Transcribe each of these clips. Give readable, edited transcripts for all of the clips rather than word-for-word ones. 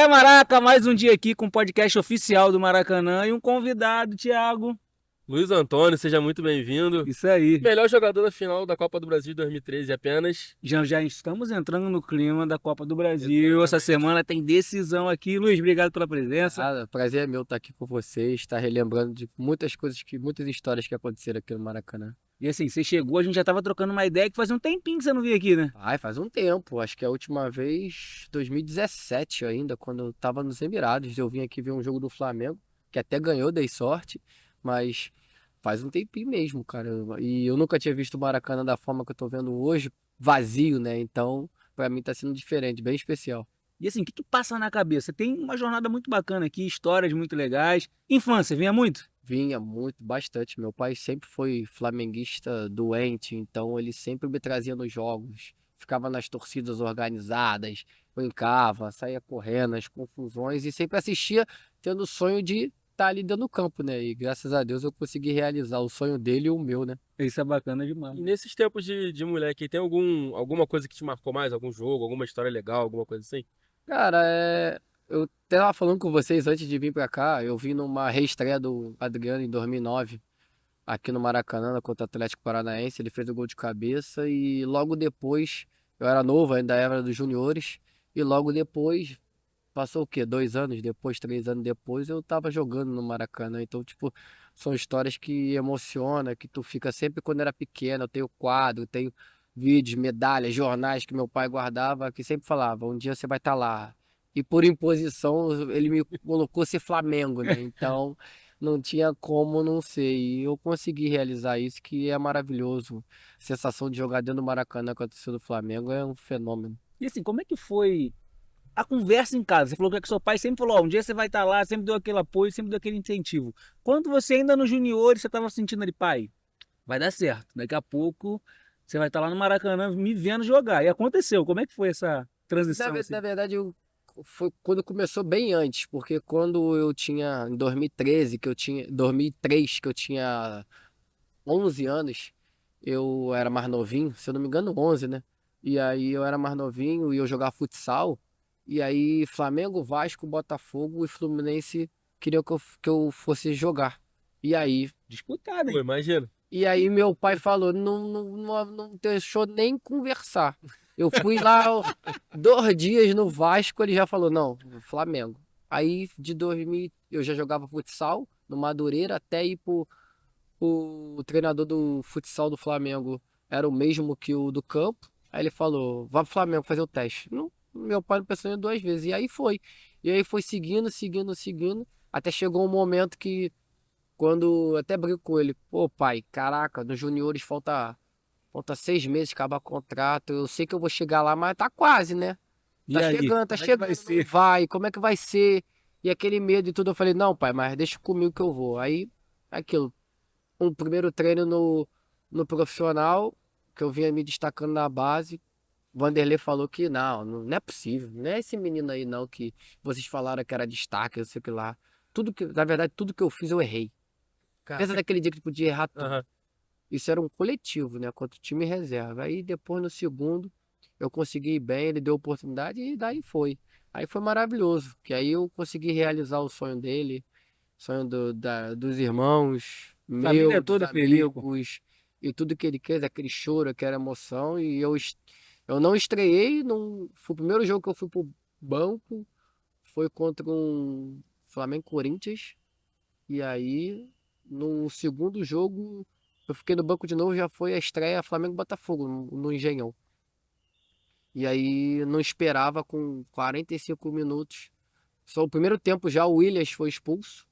Maraca, mais um dia aqui com o podcast oficial do Maracanã e um convidado, Thiago. Luiz Antônio, seja muito bem-vindo. Isso aí. Melhor jogador da final da Copa do Brasil de 2013 apenas. Já estamos entrando no clima da Copa do Brasil. Essa Exatamente. semana tem decisão aqui. Luiz, obrigado pela presença. Ah, prazer é meu estar aqui com vocês, estar relembrando de muitas coisas muitas histórias que aconteceram aqui no Maracanã. E assim, você chegou, a gente já tava trocando uma ideia que fazia um tempinho que você não vinha aqui, né? Ai, faz um tempo, acho que a última vez, 2017 ainda, quando eu tava nos Emirados, eu vim aqui ver um jogo do Flamengo, que até ganhou, dei sorte, mas faz um tempinho mesmo, cara. E eu nunca tinha visto o Maracanã da forma que eu tô vendo hoje, vazio, né? Então, pra mim tá sendo diferente, bem especial. E assim, o que passa na cabeça? Tem uma jornada muito bacana aqui, histórias muito legais. Infância, vinha muito? Vinha muito, bastante. Meu pai sempre foi flamenguista doente, então ele sempre me trazia nos jogos. Ficava nas torcidas organizadas, brincava, saía correndo, as confusões e sempre assistia tendo o sonho de estar ali dentro do campo, né? E graças a Deus eu consegui realizar o sonho dele e o meu, né? Isso é bacana demais. E nesses tempos de moleque, tem alguma coisa que te marcou mais? Algum jogo, alguma história legal, alguma coisa assim? Cara, eu tava falando com vocês antes de vir pra cá, eu vim numa reestreia do Adriano em 2009. Aqui no Maracanã contra o Atlético Paranaense. Ele fez o gol de cabeça e logo depois, eu era novo, ainda era dos juniores, e logo depois, passou o quê? 2 anos depois, 3 anos depois, eu tava jogando no Maracanã. Então, tipo, são histórias que emocionam, que tu fica sempre quando era pequeno. Eu tenho quadro, tenho vídeos, medalhas, jornais que meu pai guardava, que sempre falava, um dia você vai estar lá. E por imposição, ele me colocou ser Flamengo, né? Então, não tinha como não ser. E eu consegui realizar isso, que é maravilhoso. A sensação de jogar dentro do Maracanã com a torcida do Flamengo é um fenômeno. E assim, como é que foi a conversa em casa? Você falou que seu pai sempre falou, ó, um dia você vai estar lá, sempre deu aquele apoio, sempre deu aquele incentivo. Quando você ainda no junior, você estava sentindo ali, pai, vai dar certo. Daqui a pouco você vai estar lá no Maracanã me vendo jogar. E aconteceu. Como é que foi essa transição Na assim? verdade, foi quando começou bem antes, porque quando eu tinha, em 2013, 2003, que eu tinha 11 anos, eu era mais novinho, se eu não me engano, 11, né? E aí eu era mais novinho e eu jogava futsal, e aí Flamengo, Vasco, Botafogo e Fluminense queriam que eu fosse jogar. E aí, Disputado, Pô, hein? imagina. e aí meu pai falou, não deixou nem conversar. Eu fui lá 2 dias no Vasco, ele já falou, não, Flamengo. Aí de 2000, eu já jogava futsal no Madureira até ir o treinador do futsal do Flamengo era o mesmo que o do campo. Aí ele falou, vá pro Flamengo fazer o teste. Não, meu pai não pensou em 2 vezes. E aí foi. E aí foi seguindo, seguindo, seguindo. Até chegou um momento que quando até brinco com ele, pô, pai, caraca, nos juniores falta 6 meses, acabar o contrato. Eu sei que eu vou chegar lá, mas tá quase, né? E aí? Tá Como é que chegando, vai não ser? vai, como é que vai ser? E aquele medo e tudo, eu falei, não, pai, mas deixa comigo que eu vou. Aí, aquilo, um primeiro treino no profissional, que eu vinha me destacando na base, Vanderlei falou que não é possível, não é esse menino aí não, que vocês falaram que era destaque, eu sei o que lá. Na verdade, tudo que eu fiz eu errei. Pensa Cara, naquele dia que tu podia errar tudo. aham. Isso era um coletivo, né? Contra o time reserva. Aí depois no segundo eu consegui ir bem, ele deu oportunidade e daí foi. Aí foi maravilhoso, que aí eu consegui realizar o sonho dele, sonho dos irmãos, Família meu, dos toda feliz, pô. amigos, e tudo que ele quer, aquele choro, aquela emoção. E eu não estreiei, não, foi o primeiro jogo que eu fui pro banco, foi contra um Flamengo Corinthians. E aí, no segundo jogo, eu fiquei no banco de novo, já foi a estreia Flamengo-Botafogo, no Engenhão. E aí, não esperava, com 45 minutos. Só o primeiro tempo já o Williams foi expulso.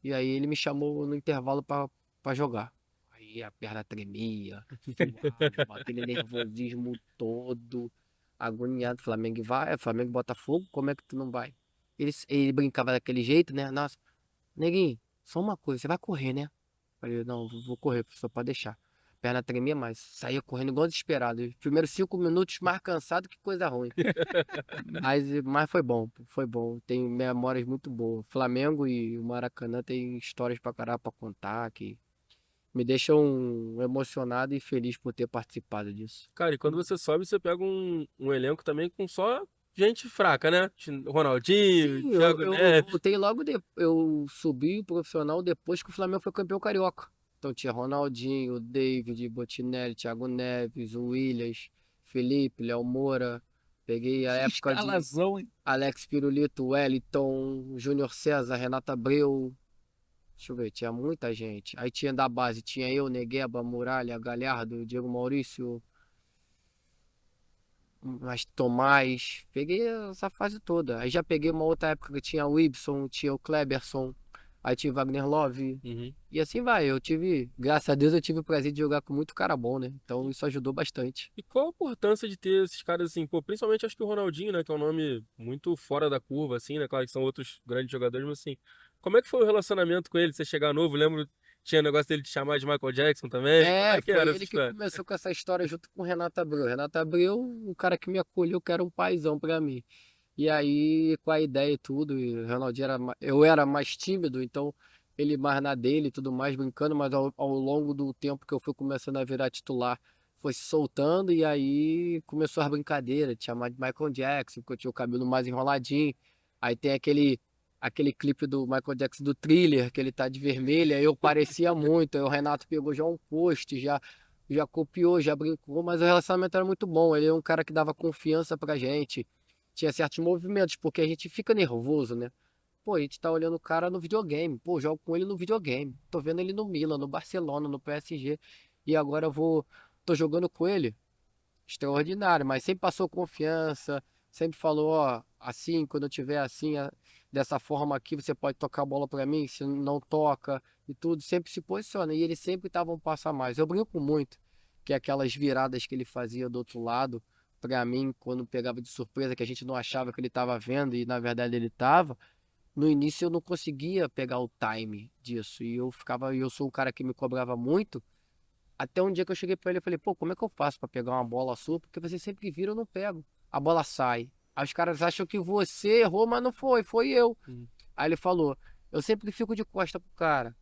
E aí ele me chamou no intervalo pra jogar. Aí a perna tremia, suava, aquele nervosismo todo, agoniado. Flamengo vai, Flamengo e Botafogo, como é que tu não vai? Ele brincava daquele jeito, né? Nossa, neguinho, só uma coisa, você vai correr, né? Falei, não, vou correr, só pode deixar. Perna tremia, mas saía correndo igual desesperado. Os primeiros 5 minutos mais cansado que coisa ruim. Mas foi bom, pô, foi bom. Tem memórias muito boas. Flamengo e o Maracanã tem histórias pra caralho pra contar que me deixam emocionado e feliz por ter participado disso. Cara, e quando você sobe, você pega um elenco também com só gente fraca, né? Ronaldinho, Sim, Thiago eu Neves. voltei logo depois. Eu subi o profissional depois que o Flamengo foi campeão carioca. Então tinha Ronaldinho, David, Botinelli, Thiago Neves, o Williams, Felipe, Léo Moura. Peguei a Que época de escalação, hein? Alex Pirulito, Wellington, Júnior César, Renata Abreu. Deixa eu ver, tinha muita gente. Aí tinha da base, tinha eu, Negueba, Muralha, Galhardo, Diego Maurício, mas Tomás. Peguei essa fase toda. Aí já peguei uma outra época que tinha o Ibson, tinha o Kleberson, aí tinha o Wagner Love. Uhum. E assim vai. Eu tive, graças a Deus, eu tive o prazer de jogar com muito cara bom, né? Então isso ajudou bastante. E qual a importância de ter esses caras assim, pô, principalmente acho que o Ronaldinho, né, que é um nome muito fora da curva, assim, né, claro que são outros grandes jogadores, mas assim, como é que foi o relacionamento com ele, você chegar novo, lembro, tinha negócio dele te chamar de Michael Jackson também, como É, é que foi era essa ele que história? começou com essa história junto com o Renato Abreu. Renato Abreu, o cara que me acolheu, que era um paizão pra mim. E aí, com a ideia e tudo, e o Ronaldinho era, eu era mais tímido, então ele mais na dele e tudo mais, brincando, mas ao longo do tempo que eu fui começando a virar titular, foi se soltando e aí começou a brincadeira, de chamar de Michael Jackson, porque eu tinha o cabelo mais enroladinho. Aí tem aquele clipe do Michael Jackson do Thriller, que ele tá de vermelho, aí eu parecia muito, aí o Renato pegou já um post, já copiou, já brincou, mas o relacionamento era muito bom, ele é um cara que dava confiança pra gente, tinha certos movimentos, porque a gente fica nervoso, né? Pô, a gente tá olhando o cara no videogame. Pô, jogo com ele no videogame. Tô vendo ele no Milan, no Barcelona, no PSG. E agora eu vou. Tô jogando com ele. Extraordinário, mas sempre passou confiança. Sempre falou, ó, assim, quando eu tiver assim, dessa forma aqui, você pode tocar a bola pra mim, se não toca e tudo. Sempre se posiciona. E ele sempre tava um passo a mais. Eu brinco muito que aquelas viradas que ele fazia do outro lado, pra mim, quando pegava de surpresa, que a gente não achava que ele tava vendo e na verdade ele tava. No início eu não conseguia pegar o time disso. E eu ficava, e eu sou um cara que me cobrava muito. Até um dia que eu cheguei pra ele e falei, pô, como é que eu faço pra pegar uma bola sua? Porque você sempre vira, eu não pego. A bola sai. Aí os caras acham que você errou, mas não foi, foi eu. Uhum. Aí ele falou, eu sempre fico de costa pro cara.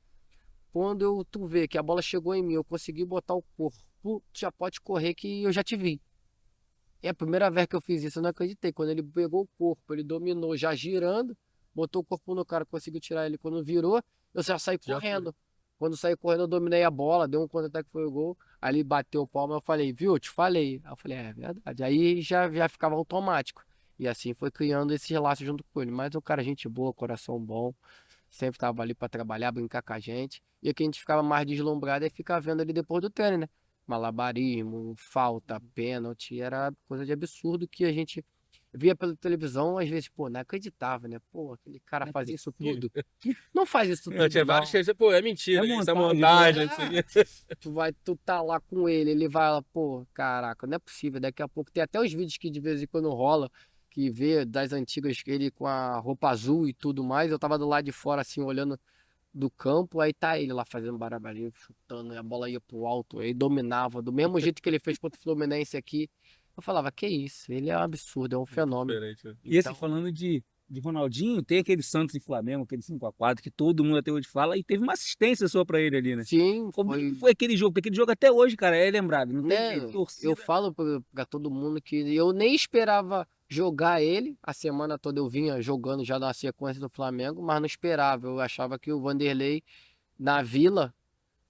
Quando tu vê que a bola chegou em mim, eu consegui botar o corpo, tu já pode correr que eu já te vi. É a primeira vez que eu fiz isso, eu não acreditei. Quando ele pegou o corpo, ele dominou já girando, botou o corpo no cara, conseguiu tirar ele. Quando virou, eu já saí Já foi. correndo. Quando saí correndo, eu dominei a bola, deu um contra-ataque, foi o gol. Aí ele bateu o palmo, eu falei, viu, eu te falei. Aí eu falei, é verdade. Aí já ficava automático. E assim foi criando esse laço junto com ele. Mas o cara, gente boa, coração bom, sempre tava ali pra trabalhar, brincar com a gente. E aqui a gente ficava mais deslumbrado e ficava vendo ali depois do treino, né? Malabarismo, falta, pênalti, era coisa de absurdo que a gente via pela televisão, às vezes, pô, não acreditava, né? Pô, aquele cara Não é fazia isso possível. tudo. Não faz isso Eu tinha tudo, vários não. que eu pô, é mentira, É isso é montagem, montagem, isso aqui. Tu tá lá com ele vai lá, pô, caraca, não é possível. Daqui a pouco tem até os vídeos que de vez em quando rola, que vê das antigas, ele com a roupa azul e tudo mais. Eu tava do lado de fora, assim, olhando do campo, aí tá ele lá fazendo barulho, chutando, e a bola ia pro alto, aí dominava, do mesmo jeito que ele fez contra o Fluminense aqui. Eu falava, que isso, ele é um absurdo, é um Muito fenômeno. diferente, né? E assim, Então, falando de Ronaldinho, tem aquele Santos e Flamengo, aquele 5-4 que todo mundo até hoje fala, e teve uma assistência só pra ele ali, né? sim, Como é que foi, foi aquele jogo? Porque aquele jogo até hoje, cara, é lembrado. Não tem né, jeito. eu Torcida. falo pra todo mundo que eu nem esperava jogar ele, a semana toda eu vinha jogando já na sequência do Flamengo, mas não esperava, eu achava que o Vanderlei na Vila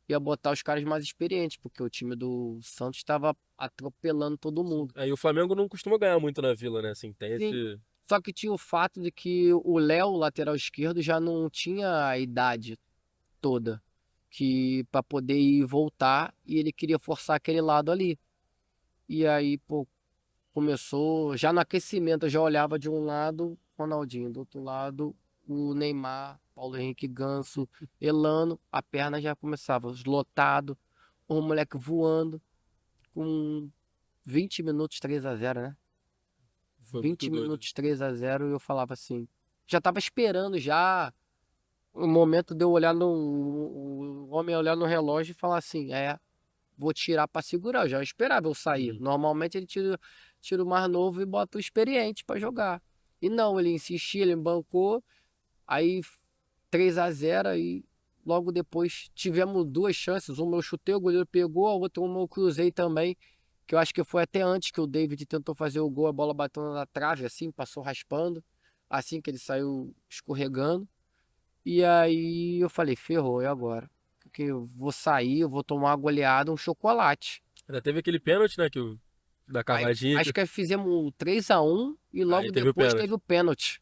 ia botar os caras mais experientes, porque o time do Santos estava atropelando todo mundo. Aí o Flamengo não costuma ganhar muito na Vila, né? Assim, tem Sim. esse. Só que tinha o fato de que o Léo, lateral esquerdo, já não tinha a idade toda que para poder ir e voltar e ele queria forçar aquele lado ali. E aí, pô, começou, já no aquecimento, eu já olhava de um lado Ronaldinho, do outro lado o Neymar, Paulo Henrique Ganso, Elano, a perna já começava lotado, o moleque voando com 20 minutos 3-0, né? Foi muito 20 doido. minutos 3-0 e eu falava assim, já tava esperando já o momento de eu olhar o homem olhar no relógio e falar assim, vou tirar pra segurar, eu já esperava eu sair. Uhum. Normalmente ele tira o mais novo e bota o experiente pra jogar. E não, ele insistia, ele bancou, aí 3-0 e logo depois tivemos duas chances, uma eu chutei, o goleiro pegou, a outra uma eu cruzei também que eu acho que foi até antes que o David tentou fazer o gol, a bola bateu na trave, assim, passou raspando, assim que ele saiu escorregando. E aí eu falei, ferrou, e agora? Porque eu vou sair, eu vou tomar uma goleada, um chocolate. Ainda teve aquele pênalti, né? Da Aí cavadinha. acho que fizemos o 3-1 e Aí logo teve o depois pênalti. teve o pênalti.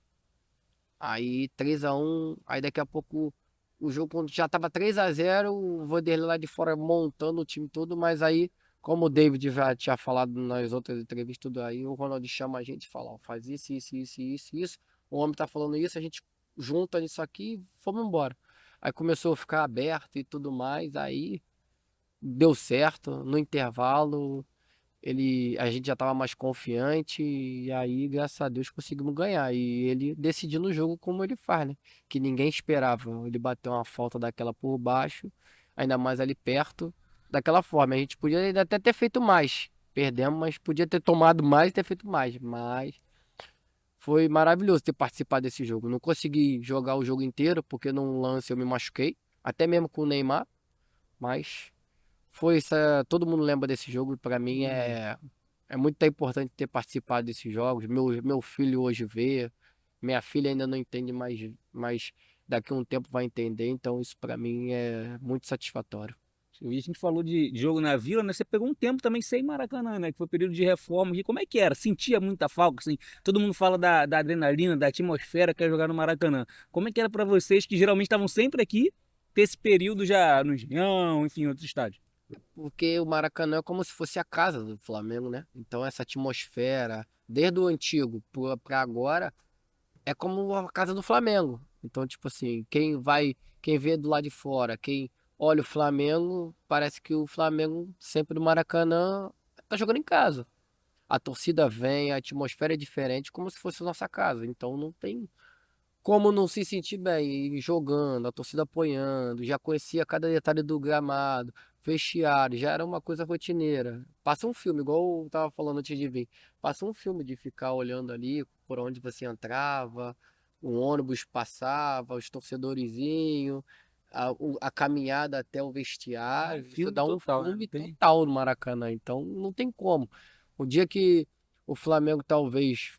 Aí 3-1, aí daqui a pouco o jogo quando já tava 3-0, o Vanderlei lá de fora montando o time todo, mas aí, como o David já tinha falado nas outras entrevistas, tudo aí, o Ronaldo chama a gente e fala, ó, faz isso, isso, isso, isso, isso. O homem tá falando isso, a gente junta isso aqui e fomos embora. Aí começou a ficar aberto e tudo mais, aí deu certo no intervalo. A gente já estava mais confiante e aí, graças a Deus, conseguimos ganhar. E ele decidiu no jogo como ele faz, né? Que ninguém esperava. Ele bateu uma falta daquela por baixo, ainda mais ali perto, daquela forma. A gente podia ainda até ter feito mais. Perdemos, mas podia ter tomado mais e ter feito mais. Mas foi maravilhoso ter participado desse jogo. Não consegui jogar o jogo inteiro, porque num lance eu me machuquei, até mesmo com o Neymar, mas. Foi essa, todo mundo lembra desse jogo, para mim é muito importante ter participado desses jogos. Meu filho hoje vê, minha filha ainda não entende mais, mas daqui a um tempo vai entender, então isso para mim é muito satisfatório. E a gente falou de jogo na Vila, né? Você pegou um tempo também sem Maracanã, né? Que foi período de reforma. E como é que era? Sentia muita falta, assim? Todo mundo fala da adrenalina, da atmosfera que é jogar no Maracanã. Como é que era para vocês que geralmente estavam sempre aqui, ter esse período já no Engenhão, enfim, em outros estádios? Porque o Maracanã é como se fosse a casa do Flamengo, né? Então essa atmosfera, desde o antigo para agora, é como a casa do Flamengo. Então, tipo assim, quem vê do lado de fora, quem olha o Flamengo, parece que o Flamengo sempre no Maracanã tá jogando em casa. A torcida vem, a atmosfera é diferente, como se fosse nossa casa. Então não tem como não se sentir bem e jogando, a torcida apoiando, já conhecia cada detalhe do gramado, vestiário, já era uma coisa rotineira. Passa um filme, igual eu tava falando antes de vir, passa um filme de ficar olhando ali por onde você entrava, o ônibus passava, os torcedorzinhos, a caminhada até o vestiário, isso Filme dá um total, né? filme Não tem. total no Maracanã, então não tem como. O dia que o Flamengo talvez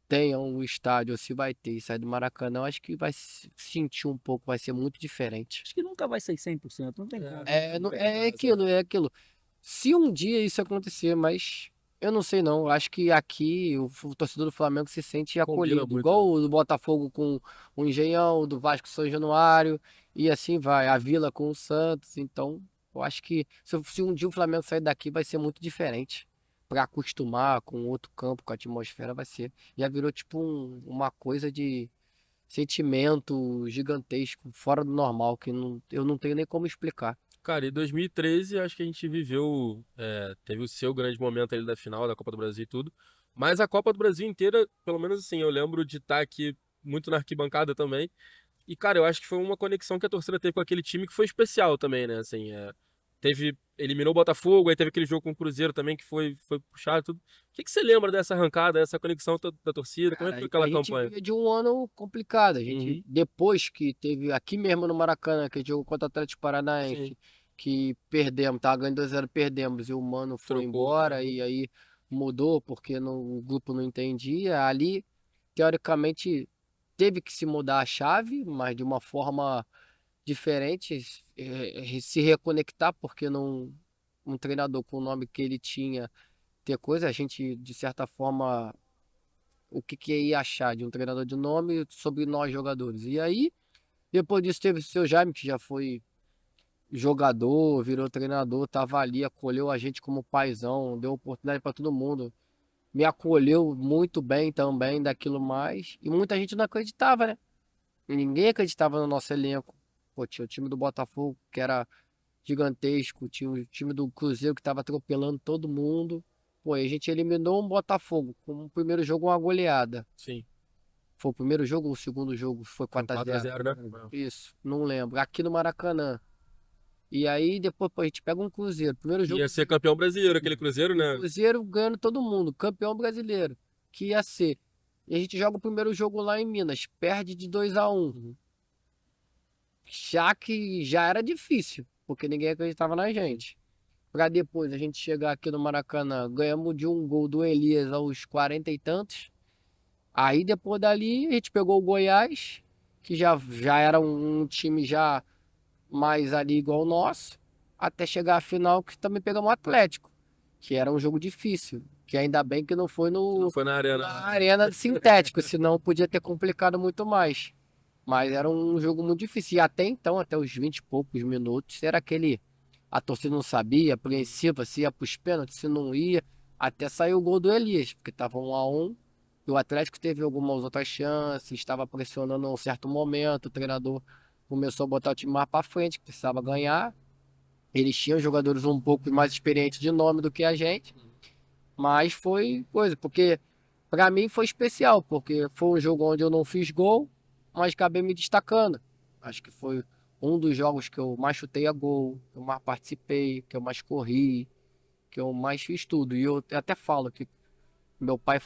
tenha um estádio, ou se vai ter e sair do Maracanã, eu acho que vai se sentir um pouco, vai ser muito diferente. Acho que nunca vai ser 100%, não tem como. É, É aquilo, é aquilo. Se um dia isso acontecer, mas eu não sei não. Eu acho que aqui o torcedor do Flamengo se sente combina acolhido, muito, né? igual o do Botafogo com o Engenhão, o do Vasco com o São Januário, e assim vai. A Vila com o Santos. Então, eu acho que se um dia o Flamengo sair daqui, vai ser muito diferente. Para acostumar com outro campo, com a atmosfera, vai ser. Já virou tipo uma coisa de sentimento gigantesco, fora do normal, que eu não tenho nem como explicar. Cara, em 2013, acho que a gente viveu. Teve o seu grande momento ali da final da Copa do Brasil e tudo. Mas a Copa do Brasil inteira, pelo menos assim, eu lembro de estar aqui muito na arquibancada também. E, cara, eu acho que foi uma conexão que a torcida teve com aquele time que foi especial também, né? Assim, eliminou o Botafogo, aí teve aquele jogo com o Cruzeiro também que foi puxado tudo. O que você lembra dessa arrancada, dessa conexão da torcida? Como é que Cara, foi a aquela gente campanha? vinha de um ano complicado. A gente, Uhum, depois que teve aqui mesmo no Maracanã, que a gente jogou contra o Atlético sim, Paranaense, que perdemos, tava ganhando 2-0, perdemos, e o Mano foi trocou. embora, Uhum. e aí mudou porque o grupo não entendia. Ali, teoricamente, teve que se mudar a chave, mas de uma forma diferente, se reconectar, porque não, um treinador com o nome que ele tinha, ter coisa, a gente, de certa forma o que que ia achar de um treinador de nome sobre nós jogadores. E aí, depois disso, teve o seu Jaime, que já foi jogador, virou treinador, tava ali, acolheu a gente como paizão, deu oportunidade para todo mundo. Me acolheu muito bem também daquilo mais. E muita gente não acreditava, né? Ninguém acreditava no nosso elenco. Pô, tinha o time do Botafogo, que era gigantesco, tinha o time do Cruzeiro que tava atropelando todo mundo. Pô, e a gente eliminou um Botafogo, com o primeiro jogo uma goleada. Sim, Foi o primeiro jogo ou o segundo jogo? Foi foi um 4-0. 4-0, né? Isso, não lembro. Aqui no Maracanã. E aí depois, pô, a gente pega um Cruzeiro. Primeiro jogo, Ia ser campeão brasileiro, aquele Cruzeiro, o né? Cruzeiro ganhando todo mundo, campeão brasileiro. Que ia ser. E a gente joga o primeiro jogo lá em Minas, perde de 2-1. Já que já era difícil, porque ninguém acreditava na gente. Pra depois a gente chegar aqui no Maracanã, ganhamos de um gol do Elias aos 40 e tantos. Aí depois dali a gente pegou o Goiás, que já era um time já mais ali igual o nosso, até chegar à final que também pegamos o Atlético, que era um jogo difícil, que ainda bem que não foi Não foi na arena. na arena sintético, senão podia ter complicado muito mais. Mas era um jogo muito difícil. E até então, até os 20 e poucos minutos, era aquele. A torcida não sabia, apreensiva, se ia para os pênaltis, se não ia. Até sair o gol do Elias, porque estava 1-1. E o Atlético teve algumas outras chances, estava pressionando em um certo momento. O treinador começou a botar o time mais para frente, que precisava ganhar. Eles tinham jogadores um pouco mais experientes de nome do que a gente. Mas foi coisa, porque para mim foi especial, porque foi um jogo onde eu não fiz gol, mas acabei me destacando. Acho que foi um dos jogos que eu mais chutei a gol, que eu mais participei, que eu mais corri, que eu mais fiz tudo. E eu até falo que meu pai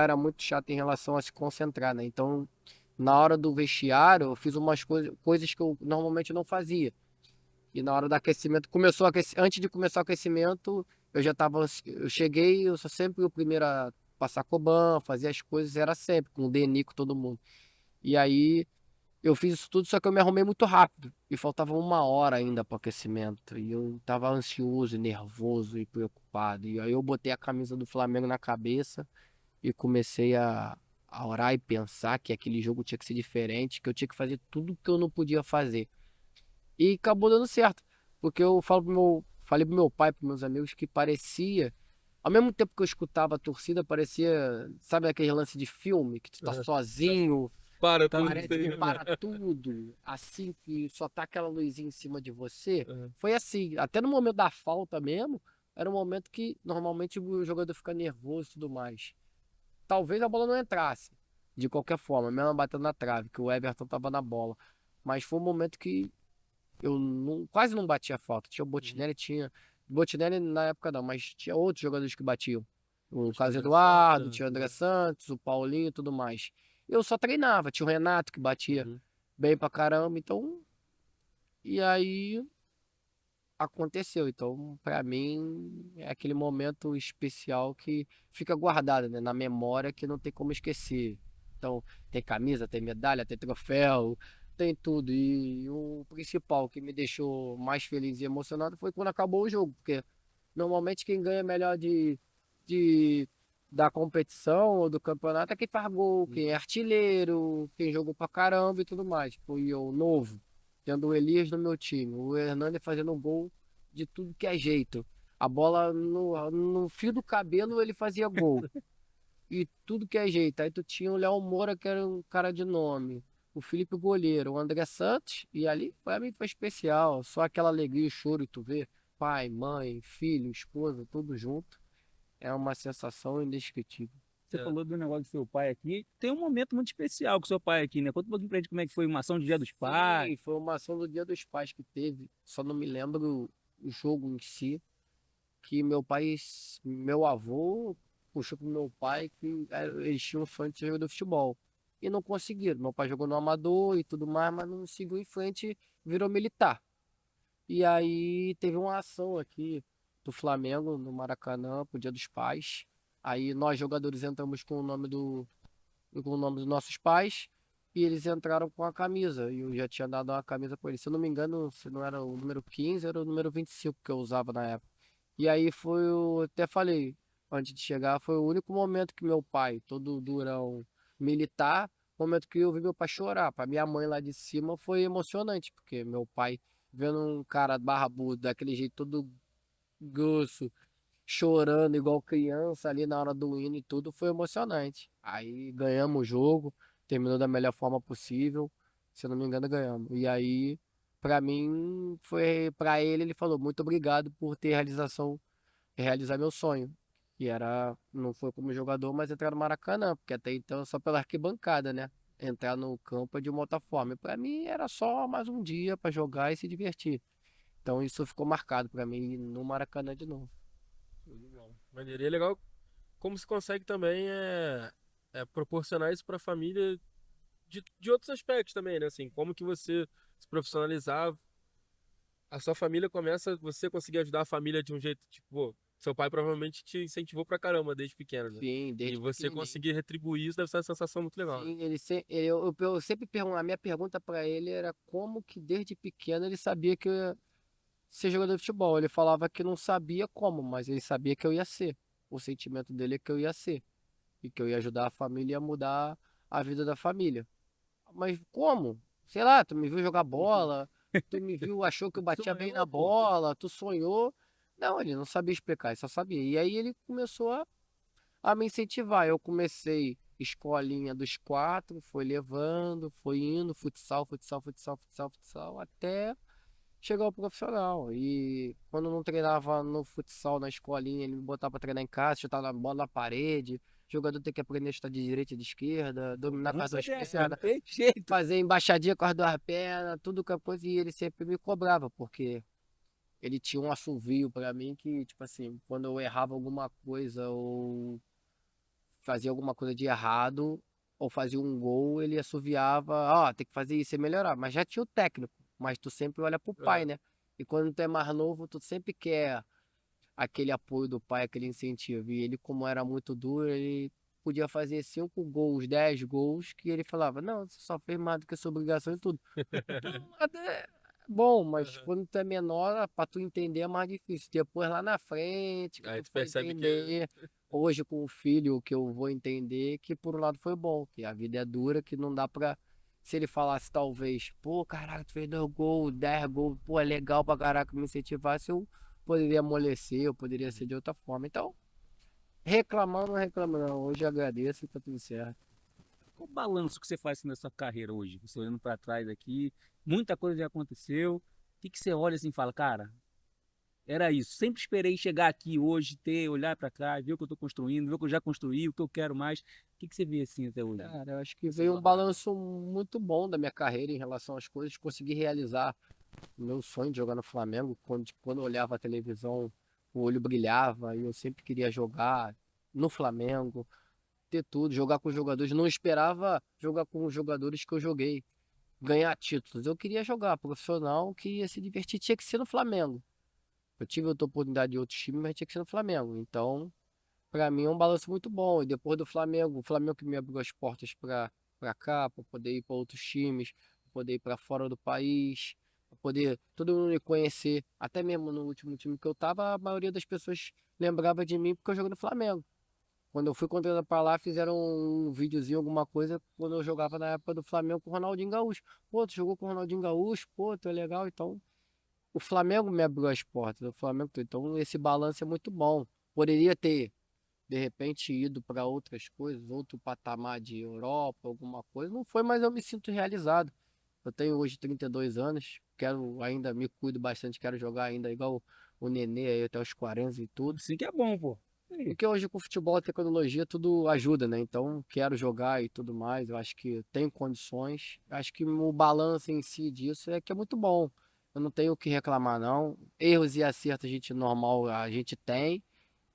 era muito chato em relação a se concentrar, né? Então, na hora do vestiário, eu fiz umas coisas que eu normalmente não fazia. E na hora do aquecimento, antes de começar o aquecimento, eu cheguei, eu sou sempre o primeiro a passar Coban, fazer as coisas, era sempre, com o Denico, todo mundo. E aí, eu fiz isso tudo, só que eu me arrumei muito rápido. E faltava 1 hora ainda para o aquecimento. E eu tava ansioso, e nervoso e preocupado. E aí eu botei a camisa do Flamengo na cabeça e comecei a orar e pensar que aquele jogo tinha que ser diferente, que eu tinha que fazer tudo que eu não podia fazer. E acabou dando certo. Porque eu falei pro meu pai, pros meus amigos, que parecia. Ao mesmo tempo que eu escutava a torcida, parecia. Sabe aquele lance de filme? Que tu tá sozinho, Para Tá, tudo. parece que para tudo. Assim que só tá aquela luzinha em cima de você. Uhum. Foi assim. Até no momento da falta mesmo, era um momento que normalmente o jogador fica nervoso e tudo mais. Talvez a bola não entrasse. De qualquer forma, mesmo batendo na trave, que o Everton tava na bola. Mas foi um momento que quase não batia falta. Tinha o Botinelli, tinha. Botinelli na época não, mas tinha outros jogadores que batiam. O Acho que o Carlos André Eduardo, Santos, tinha o André Santos, o Paulinho e tudo mais. Eu só treinava, tinha o Renato que batia Uhum. bem pra caramba, então. E aí aconteceu. Então, pra mim, é aquele momento especial que fica guardado, né, na memória que não tem como esquecer. Então, tem camisa, tem medalha, tem troféu, tem tudo. E o principal que me deixou mais feliz e emocionado foi quando acabou o jogo, porque normalmente quem ganha melhor de da competição ou do campeonato é quem faz gol, quem é artilheiro, quem jogou pra caramba e tudo mais. Fui eu novo, tendo o Elias no meu time, o Hernani fazendo gol de tudo que é jeito. A bola no fio do cabelo ele fazia gol. E tudo que é jeito. Aí tu tinha o Léo Moura, que era um cara de nome. O Felipe Goleiro, o André Santos. E ali, pra mim, foi especial. Só aquela alegria e choro, tu vê. Pai, mãe, filho, esposa, tudo junto. É uma sensação indescritível. Você É. falou do negócio do seu pai aqui. Tem um momento muito especial com o seu pai aqui, né? Conta um pouquinho pra gente como é que foi uma ação de Dia dos Pais. Sim, foi uma ação do Dia dos Pais que teve. Só não me lembro o jogo em si. Que meu avô puxou pro meu pai que eles tinham um sonho de ser jogador de futebol. E não conseguiram. Meu pai jogou no amador e tudo mais, mas não seguiu em frente, virou militar. E aí teve uma ação aqui do Flamengo no Maracanã pro Dia dos Pais. Aí nós jogadores entramos com o nome dos nossos pais e eles entraram com a camisa. E eu já tinha dado uma camisa para eles. Se eu não me engano, se não era o número 15, era o número 25 que eu usava na época. E aí até falei, antes de chegar, foi o único momento que meu pai, todo durão militar, momento que eu vi meu pai chorar. Para minha mãe lá de cima foi emocionante, porque meu pai vendo um cara barbudo daquele jeito todo grosso, chorando igual criança ali na hora do hino e tudo, foi emocionante. Aí ganhamos o jogo, terminou da melhor forma possível, se eu não me engano ganhamos. E aí, pra mim, foi para ele falou muito obrigado por ter realizar meu sonho. Que era, não foi como jogador, mas entrar no Maracanã, porque até então só pela arquibancada, né? Entrar no campo é de uma outra forma. E pra mim era só mais um dia para jogar e se divertir. Então isso ficou marcado pra mim no Maracanã de novo. Maneiro. E é legal como se consegue também proporcionar isso para a família de outros aspectos também, né? Assim, como que você se profissionalizar a sua família começa, você conseguir ajudar a família de um jeito, tipo, pô, seu pai provavelmente te incentivou pra caramba desde pequeno, né? Sim, E desde você pequenininho. conseguir retribuir isso deve ser uma sensação muito legal, né? Sim, eu sempre pergunto, a minha pergunta para ele era como que desde pequeno ele sabia que eu ia ser jogador de futebol. Ele falava que não sabia como, mas ele sabia que eu ia ser. O sentimento dele é que eu ia ser e que eu ia ajudar a família a mudar a vida da família. Mas como? Sei lá, tu me viu jogar bola, tu me viu, achou que eu batia bem na Sonhou, pô. bola, tu sonhou. Não, ele não sabia explicar, ele só sabia. E aí ele começou a me incentivar. Eu comecei escolinha dos quatro, foi levando, foi indo, futsal, futsal, futsal, futsal, futsal, até chegar ao profissional. E quando eu não treinava no futsal na escolinha, ele me botava pra treinar em casa, chutava a bola na parede. O jogador tem que aprender a chutar de direita e de esquerda, dominar com as Antes duas dessa, não pernas, tem jeito. fazer embaixadinha com as duas pernas, tudo que é coisa. E ele sempre me cobrava, porque ele tinha um assovio pra mim que, tipo assim, quando eu errava alguma coisa ou fazia alguma coisa de errado ou fazia um gol, ele assoviava, ó, tem que fazer isso e melhorar. Mas já tinha o técnico, mas tu sempre olha pro pai, Aham. né? E quando tu é mais novo, tu sempre quer aquele apoio do pai, aquele incentivo. E ele, como era muito duro, ele podia fazer 5 gols, 10 gols, que ele falava, não, você só fez mais do que a sua obrigação e tudo. Por um lado é bom, mas Aham. quando tu é menor, pra tu entender é mais difícil. Depois lá na frente, que Aí tu tu for percebe que. entender, hoje com o filho, que eu vou entender que por um lado foi bom, que a vida é dura, que não dá pra. Se ele falasse talvez, pô, caraca, tu fez 2 gols, 10 gols, pô, é legal pra caraca, me incentivasse, eu poderia amolecer, eu poderia ser de outra forma. Então, reclamar não reclamo não, hoje eu agradeço e tá tudo certo. Qual o balanço que você faz assim, da sua carreira hoje? Você olhando pra trás aqui, muita coisa já aconteceu. O que que você olha assim e fala, cara, era isso. Sempre esperei chegar aqui hoje, ter, olhar pra cá, ver o que eu tô construindo, ver o que eu já construí, o que eu quero mais. O que que você vê assim até hoje? Cara, eu acho que Você veio um notar. balanço muito bom da minha carreira em relação às coisas, consegui realizar o meu sonho de jogar no Flamengo, quando eu olhava a televisão, o olho brilhava e eu sempre queria jogar no Flamengo, ter tudo, jogar com os jogadores. Não esperava jogar com os jogadores que eu joguei, ganhar títulos. Eu queria jogar profissional, queria se divertir, tinha que ser no Flamengo. Eu tive outra oportunidade de outros times, mas tinha que ser no Flamengo. Então, para mim é um balanço muito bom. E depois do Flamengo, o Flamengo que me abriu as portas para cá, para poder ir para outros times, pra poder ir para fora do país, para poder todo mundo me conhecer. Até mesmo no último time que eu tava, a maioria das pessoas lembrava de mim porque eu joguei no Flamengo. Quando eu fui contratado para lá, fizeram um videozinho, alguma coisa, quando eu jogava na época do Flamengo com o Ronaldinho Gaúcho. Pô, tu jogou com o Ronaldinho Gaúcho, pô, tu é legal, então o Flamengo me abriu as portas, o Flamengo, então esse balanço é muito bom. Poderia ter de repente ido para outras coisas, outro patamar de Europa, alguma coisa, não foi, mas eu me sinto realizado. Eu tenho hoje 32 anos, quero ainda me cuido bastante, quero jogar ainda igual o Nenê aí até os 40 e tudo. Assim que é bom, pô. Aí. Porque hoje com futebol, tecnologia, tudo ajuda, né? Então, quero jogar e tudo mais. Eu acho que tenho condições. Acho que o balanço em si disso é que é muito bom. Eu não tenho o que reclamar, não. Erros e acertos a gente normal a gente tem,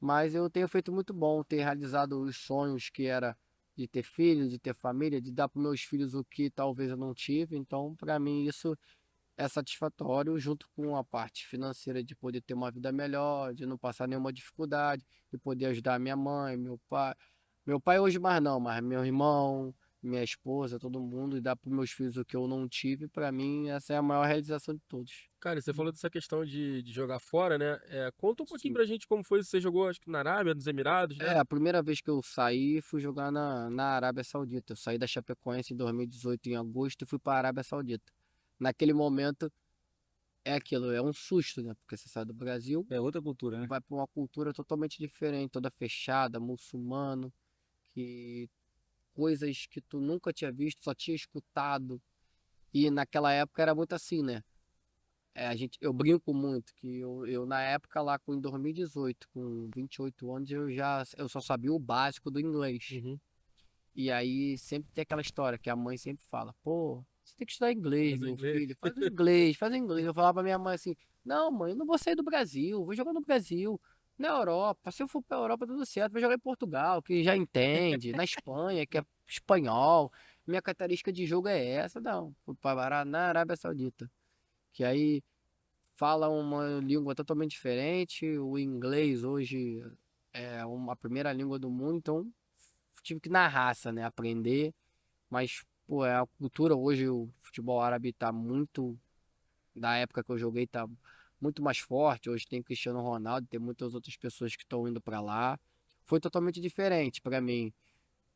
mas eu tenho feito muito bom ter realizado os sonhos que era de ter filhos, de ter família, de dar para meus filhos o que talvez eu não tive. Então, para mim, isso é satisfatório, junto com a parte financeira de poder ter uma vida melhor, de não passar nenhuma dificuldade, de poder ajudar minha mãe, meu pai. Meu pai hoje mais não, mas meu irmão, minha esposa, todo mundo, e dar para meus filhos o que eu não tive, para mim essa é a maior realização de todos. Cara, você falou dessa questão de jogar fora, né? Conta um pouquinho Sim. pra gente como foi. Você jogou, acho que na Arábia, nos Emirados, né? É, a primeira vez que eu saí, fui jogar na Arábia Saudita. Eu saí da Chapecoense em 2018, em agosto, e fui para a Arábia Saudita. Naquele momento, é aquilo, é um susto, né? Porque você sai do Brasil, É outra cultura, né? vai para uma cultura totalmente diferente, toda fechada, muçulmano, que coisas que tu nunca tinha visto, só tinha escutado. E naquela época era muito assim, né? Eu brinco muito que eu na época lá em 2018, com 28 anos, eu só sabia o básico do inglês. Uhum. E aí sempre tem aquela história que a mãe sempre fala, pô, você tem que estudar inglês, Mas o meu inglês. filho, faz o inglês, faz o inglês. Eu falava pra minha mãe assim, não, mãe, eu não vou sair do Brasil, vou jogar no Brasil, na Europa, se eu for pra Europa tudo certo, vou jogar em Portugal, que já entende, na Espanha, que é espanhol, minha característica de jogo é essa, não, fui parar na Arábia Saudita, que aí fala uma língua totalmente diferente. O inglês hoje é a primeira língua do mundo, então tive que ir na raça, né? Aprender. Mas, pô, a cultura hoje, o futebol árabe tá muito. Da época que eu joguei, tá muito mais forte. Hoje tem Cristiano Ronaldo, tem muitas outras pessoas que estão indo para lá. Foi totalmente diferente para mim.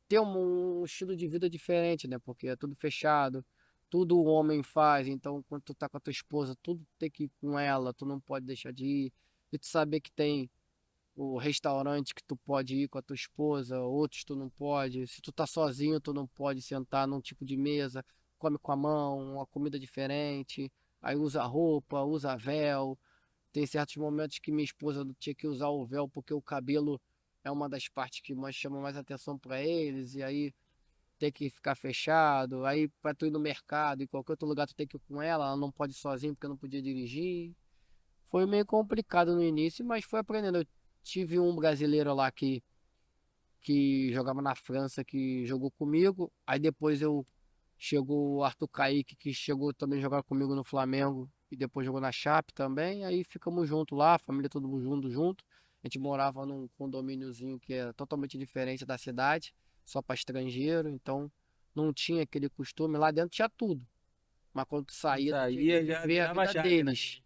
Ter um estilo de vida diferente, né? Porque é tudo fechado, tudo o homem faz. Então, quando tu tá com a tua esposa, tudo tem que ir com ela, tu não pode deixar de ir. E tu saber que tem o restaurante que tu pode ir com a tua esposa, outros tu não pode. Se tu tá sozinho, tu não pode sentar num tipo de mesa, come com a mão, uma comida diferente. Aí usa roupa, usa véu. Tem certos momentos que minha esposa tinha que usar o véu porque o cabelo é uma das partes que mais chama mais atenção para eles, e aí tem que ficar fechado. Aí para tu ir no mercado, em qualquer outro lugar tu tem que ir com ela não pode ir sozinha porque não podia dirigir. Foi meio complicado no início, mas foi aprendendo. Eu tive um brasileiro lá que jogava na França, que jogou comigo. Aí depois chegou o Arthur Kaique, que chegou também a jogar comigo no Flamengo. E depois jogou na Chape também. Aí ficamos juntos lá, a família todo mundo junto. A gente morava num condomíniozinho que é totalmente diferente da cidade, só para estrangeiro. Então não tinha aquele costume. Lá dentro tinha tudo. Mas quando tu saía, Isso tu tinha que aí já viver a virava a vida chave, né? deles.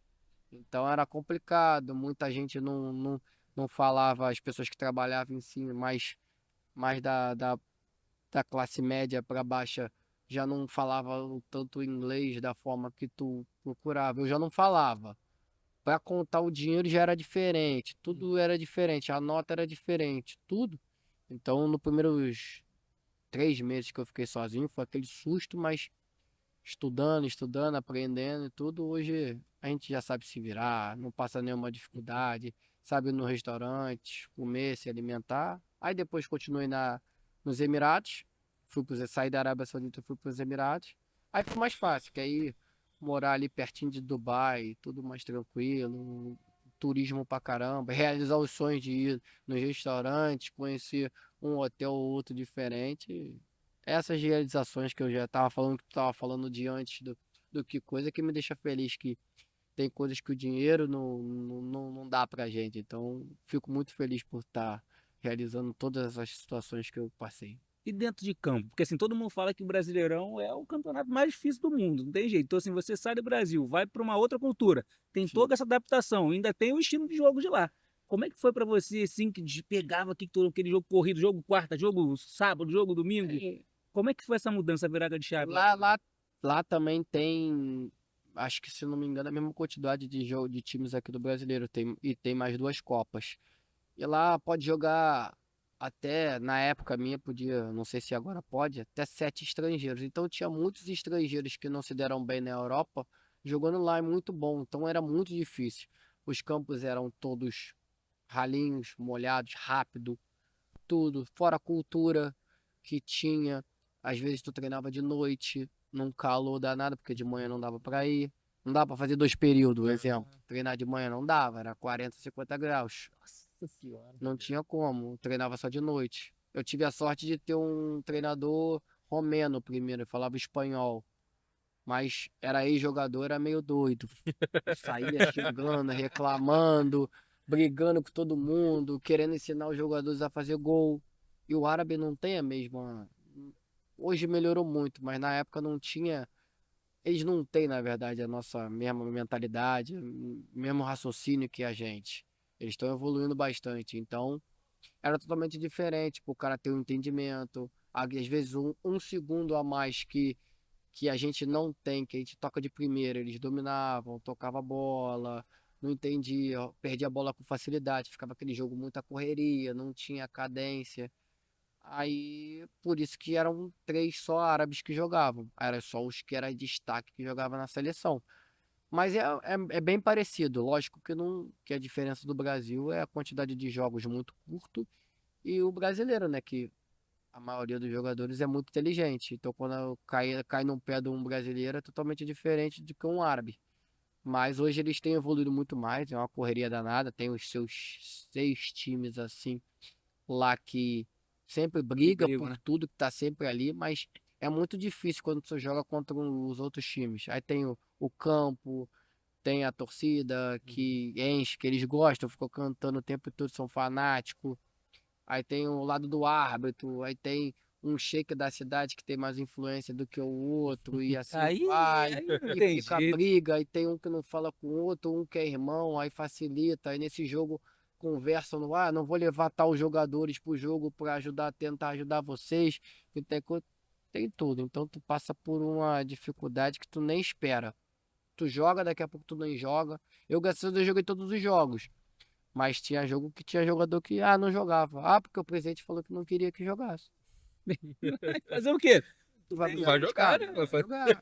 Então era complicado, muita gente não falava, as pessoas que trabalhavam em si, mais da classe média para baixa, já não falava o tanto inglês da forma que tu procurava. Eu já não falava. Para contar o dinheiro já era diferente, tudo era diferente, a nota era diferente, tudo. Então, nos primeiros 3 meses que eu fiquei sozinho, foi aquele susto, mas estudando, aprendendo e tudo. Hoje a gente já sabe se virar, não passa nenhuma dificuldade, sabe ir no restaurante, comer, se alimentar. Aí depois continuei nos Emirados, saí da Arábia Saudita, fui para os Emirados. Aí foi mais fácil, que aí morar ali pertinho de Dubai, tudo mais tranquilo, turismo pra caramba, realizar os sonhos de ir nos restaurantes, conhecer um hotel ou outro diferente. Essas realizações que eu já estava falando, que tu estava falando de antes do que coisa que me deixa feliz, que tem coisas que o dinheiro não dá pra gente. Então, fico muito feliz por estar realizando todas as situações que eu passei. E dentro de campo? Porque assim, todo mundo fala que o Brasileirão é o campeonato mais difícil do mundo, não tem jeito. Então, assim, você sai do Brasil, vai para uma outra cultura, tem Sim. toda essa adaptação, ainda tem o estilo de jogo de lá. Como é que foi para você, assim, que pegava todo aquele jogo corrido, jogo quarta, jogo sábado, jogo domingo? É, Como é que foi essa mudança, a virada de chave lá? lá também tem, acho que se não me engano, a mesma quantidade de jogo de times aqui do brasileiro, e tem mais 2 Copas. E lá pode jogar até, na época minha, podia, não sei se agora pode, até 7 estrangeiros. Então tinha muitos estrangeiros que não se deram bem na Europa, jogando lá é muito bom. Então era muito difícil. Os campos eram todos ralinhos, molhados, rápido, tudo. Fora a cultura que tinha. Às vezes tu treinava de noite, num calor danado, porque de manhã não dava pra ir. Não dava pra fazer 2 períodos, exemplo. Treinar de manhã não dava, era 40, 50 graus. Nossa senhora. Não tinha como, treinava só de noite. Eu tive a sorte de ter um treinador romeno primeiro, ele falava espanhol, mas era ex-jogador, era meio doido. Saía xingando, reclamando, brigando com todo mundo, querendo ensinar os jogadores a fazer gol. E o árabe não tem a mesma. Hoje melhorou muito, mas na época não tinha. Eles não têm, na verdade, a nossa mesma mentalidade, mesmo raciocínio que a gente. Eles estão evoluindo bastante. Então, era totalmente diferente, para o cara ter um entendimento. Às vezes, um segundo a mais que a gente não tem, que a gente toca de primeira. Eles dominavam, tocava a bola, não entendia, perdia a bola com facilidade, ficava aquele jogo muita correria, não tinha cadência. Aí, por isso que eram 3 só árabes que jogavam. Era só os que era destaque que jogavam na seleção. Mas é bem parecido. Lógico que não, que a diferença do Brasil é a quantidade de jogos muito curto e o brasileiro, né? Que a maioria dos jogadores é muito inteligente. Então, quando cai no pé de um brasileiro, é totalmente diferente do que um árabe. Mas hoje eles têm evoluído muito mais. É uma correria danada. Tem os seus 6 times assim lá que sempre briga Brigo, por né? tudo, que tá sempre ali, mas é muito difícil quando você joga contra os outros times. Aí tem o campo, tem a torcida que enche, que eles gostam, ficam cantando o tempo todo, são fanáticos. Aí tem o lado do árbitro, aí tem um shake da cidade que tem mais influência do que o outro, e assim Aí vai. não E tem fica a jeito. briga, aí tem um que não fala com o outro, um que é irmão, aí facilita, aí nesse jogo conversam no não vou levar tal jogadores pro jogo para ajudar, tentar ajudar vocês, e tem tudo. Então tu passa por uma dificuldade que tu nem espera. Tu joga, daqui a pouco tu nem joga. Eu, graças a Deus, joguei todos os jogos. Mas tinha jogo que tinha jogador que não jogava. Porque o presidente falou que não queria que jogasse. Fazer o quê? Tu vai Tu brigar vai com os jogar, caras? né? Vai jogar.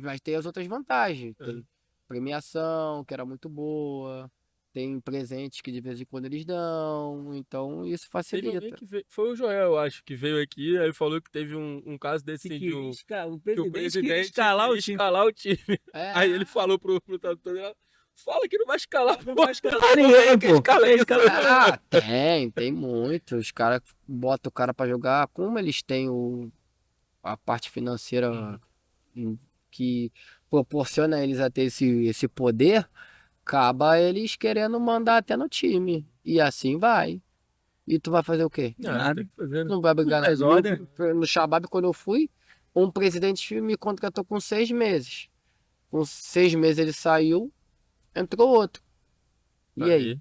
Mas tem as outras vantagens. Tem premiação, que era muito boa. Tem presentes que de vez em quando eles dão. Então isso Teve alguém facilita. que veio, foi o Joel, eu acho, que veio aqui, aí falou que teve um caso desse Se assim, queria que o o presidente presidente queria escalar o queria time. escalar o time. É, Aí ele falou pro tradutor dele, fala que não vai escalar, Não pô. vai escalar ninguém, pô. Escala isso. tem muito. Os caras botam o cara pra jogar. Como eles têm a parte financeira que proporciona a eles a ter esse poder, acaba eles querendo mandar até no time. E assim vai. E tu vai fazer o quê? Ah, tem que fazer, Tu né? não vai brigar Faz nada. ordem. No Shabab, quando eu fui, um presidente me contratou com 6 meses. Com 6 meses ele saiu, entrou outro. E aí?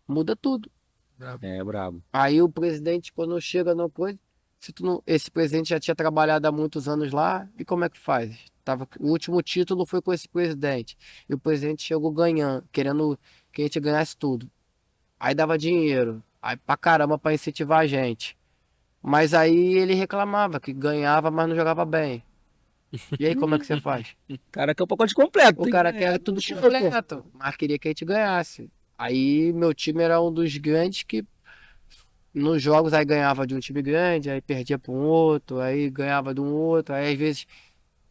Muda tudo. É, brabo. Aí o presidente, quando chega no coisa, se tu não, esse presidente já tinha trabalhado há muitos anos lá, e como é que faz? O último título foi com esse presidente. E o presidente chegou ganhando, querendo que a gente ganhasse tudo. Aí dava dinheiro, aí pra caramba pra incentivar a gente. Mas aí ele reclamava que ganhava, mas não jogava bem. E aí como é que você faz? O cara quer o pacote completo. O tem cara que quer ganhar. tudo completo, mas queria que a gente ganhasse. Aí meu time era um dos grandes que nos jogos aí ganhava de um time grande, aí perdia para um outro, aí ganhava de um outro, aí às vezes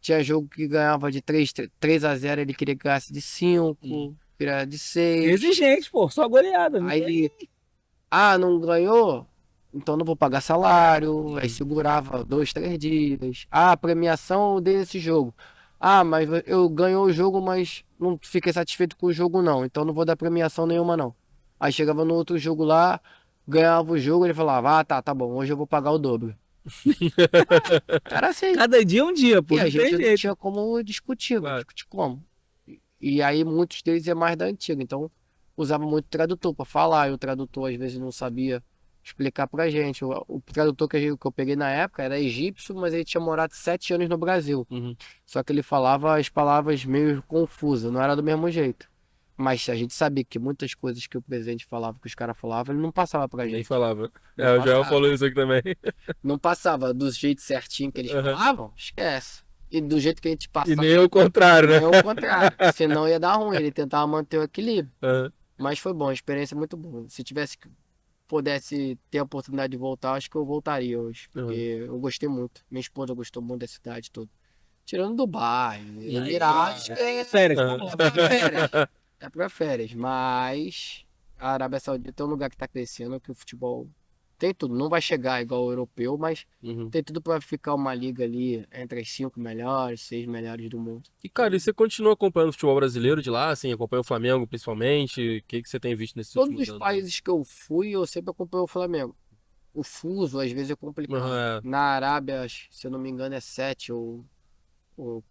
tinha jogo que ganhava de 3-0, ele queria que ganhasse de 5, queria de 6. Exigente, pô. Só goleada. Não tem- Aí, não ganhou, então não vou pagar salário, aí segurava 2, 3 dias. Premiação eu dei nesse jogo. Mas eu ganhou o jogo, mas não fiquei satisfeito com o jogo não, então não vou dar premiação nenhuma não. Aí chegava no outro jogo lá, ganhava o jogo, ele falava, tá bom, hoje eu vou pagar o dobro. Era assim. Cada dia é um dia, pô. E a Não gente tem não jeito. tinha como discutir, Claro. discutir como. E aí muitos deles é mais da antiga, então usava muito tradutor para falar, e o tradutor às vezes não sabia explicar pra gente. O tradutor que eu peguei na época era egípcio, mas ele tinha morado 7 anos no Brasil. Só que ele falava as palavras meio confusas, não era do mesmo jeito. Mas a gente sabia que muitas coisas que o presidente falava, que os caras falavam, ele não passava pra Nem gente. falava. Não O Joel passava. falou isso aqui também. Não passava do jeito certinho que eles Aham. falavam, esquece. E do jeito que a gente E passava, nem o contrário, né? não é o contrário. Senão ia dar ruim, ele tentava manter o equilíbrio. Aham. Mas foi bom, a experiência é muito boa. Se pudesse ter a oportunidade de voltar, acho que eu voltaria hoje. Porque eu gostei muito. Minha esposa gostou muito da cidade toda. Tirando Dubai, Emirados, Férias. Aham. é pra férias. É pra férias. Mas a Arábia Saudita é um lugar que tá crescendo, que o futebol tem tudo. Não vai chegar igual o europeu, mas tem tudo pra ficar uma liga ali entre as 5 melhores, 6 melhores do mundo. E, cara, e você continua acompanhando o futebol brasileiro de lá, assim, acompanha o Flamengo principalmente? O que você tem visto nesses Todos últimos os anos? países que eu fui, eu sempre acompanho o Flamengo. O fuso, às vezes, é complicado. Aham, Na Arábia, se eu não me engano, é 7 ou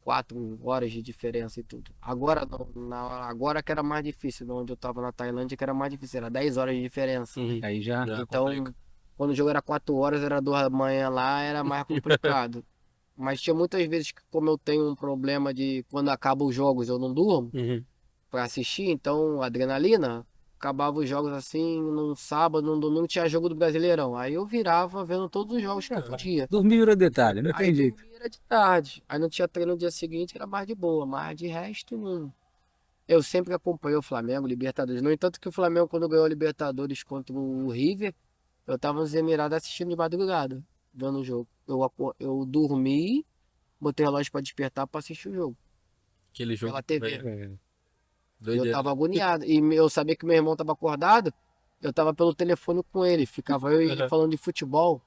4 horas de diferença e tudo. Agora não, agora que era mais difícil, onde eu tava na Tailândia, que era mais difícil, era 10 horas de diferença. Aí já. Já Então, complica. quando o jogo era 4 horas, era 2 da manhã lá, era mais complicado. Mas tinha muitas vezes que, como eu tenho um problema de quando acabam os jogos eu não durmo pra assistir, então adrenalina, acabava os jogos assim, num sábado, num domingo tinha jogo do Brasileirão. Aí eu virava vendo todos os jogos que eu podia. Dormir virou detalhe, não Aí tem jeito. dormia era de tarde. Aí não tinha treino no dia seguinte, era mais de boa. Mas de resto, não. Eu sempre acompanhei o Flamengo, Libertadores. No entanto que o Flamengo, quando ganhou a Libertadores contra o River, eu tava nos Emirados assistindo de madrugada, vendo o jogo. Eu dormi, botei o relógio pra despertar pra assistir o jogo. Aquele jogo. Pela TV. velho, Eu doideira. tava agoniado. E eu sabia que meu irmão tava acordado, eu tava pelo telefone com ele. Ficava eu e ele falando de futebol.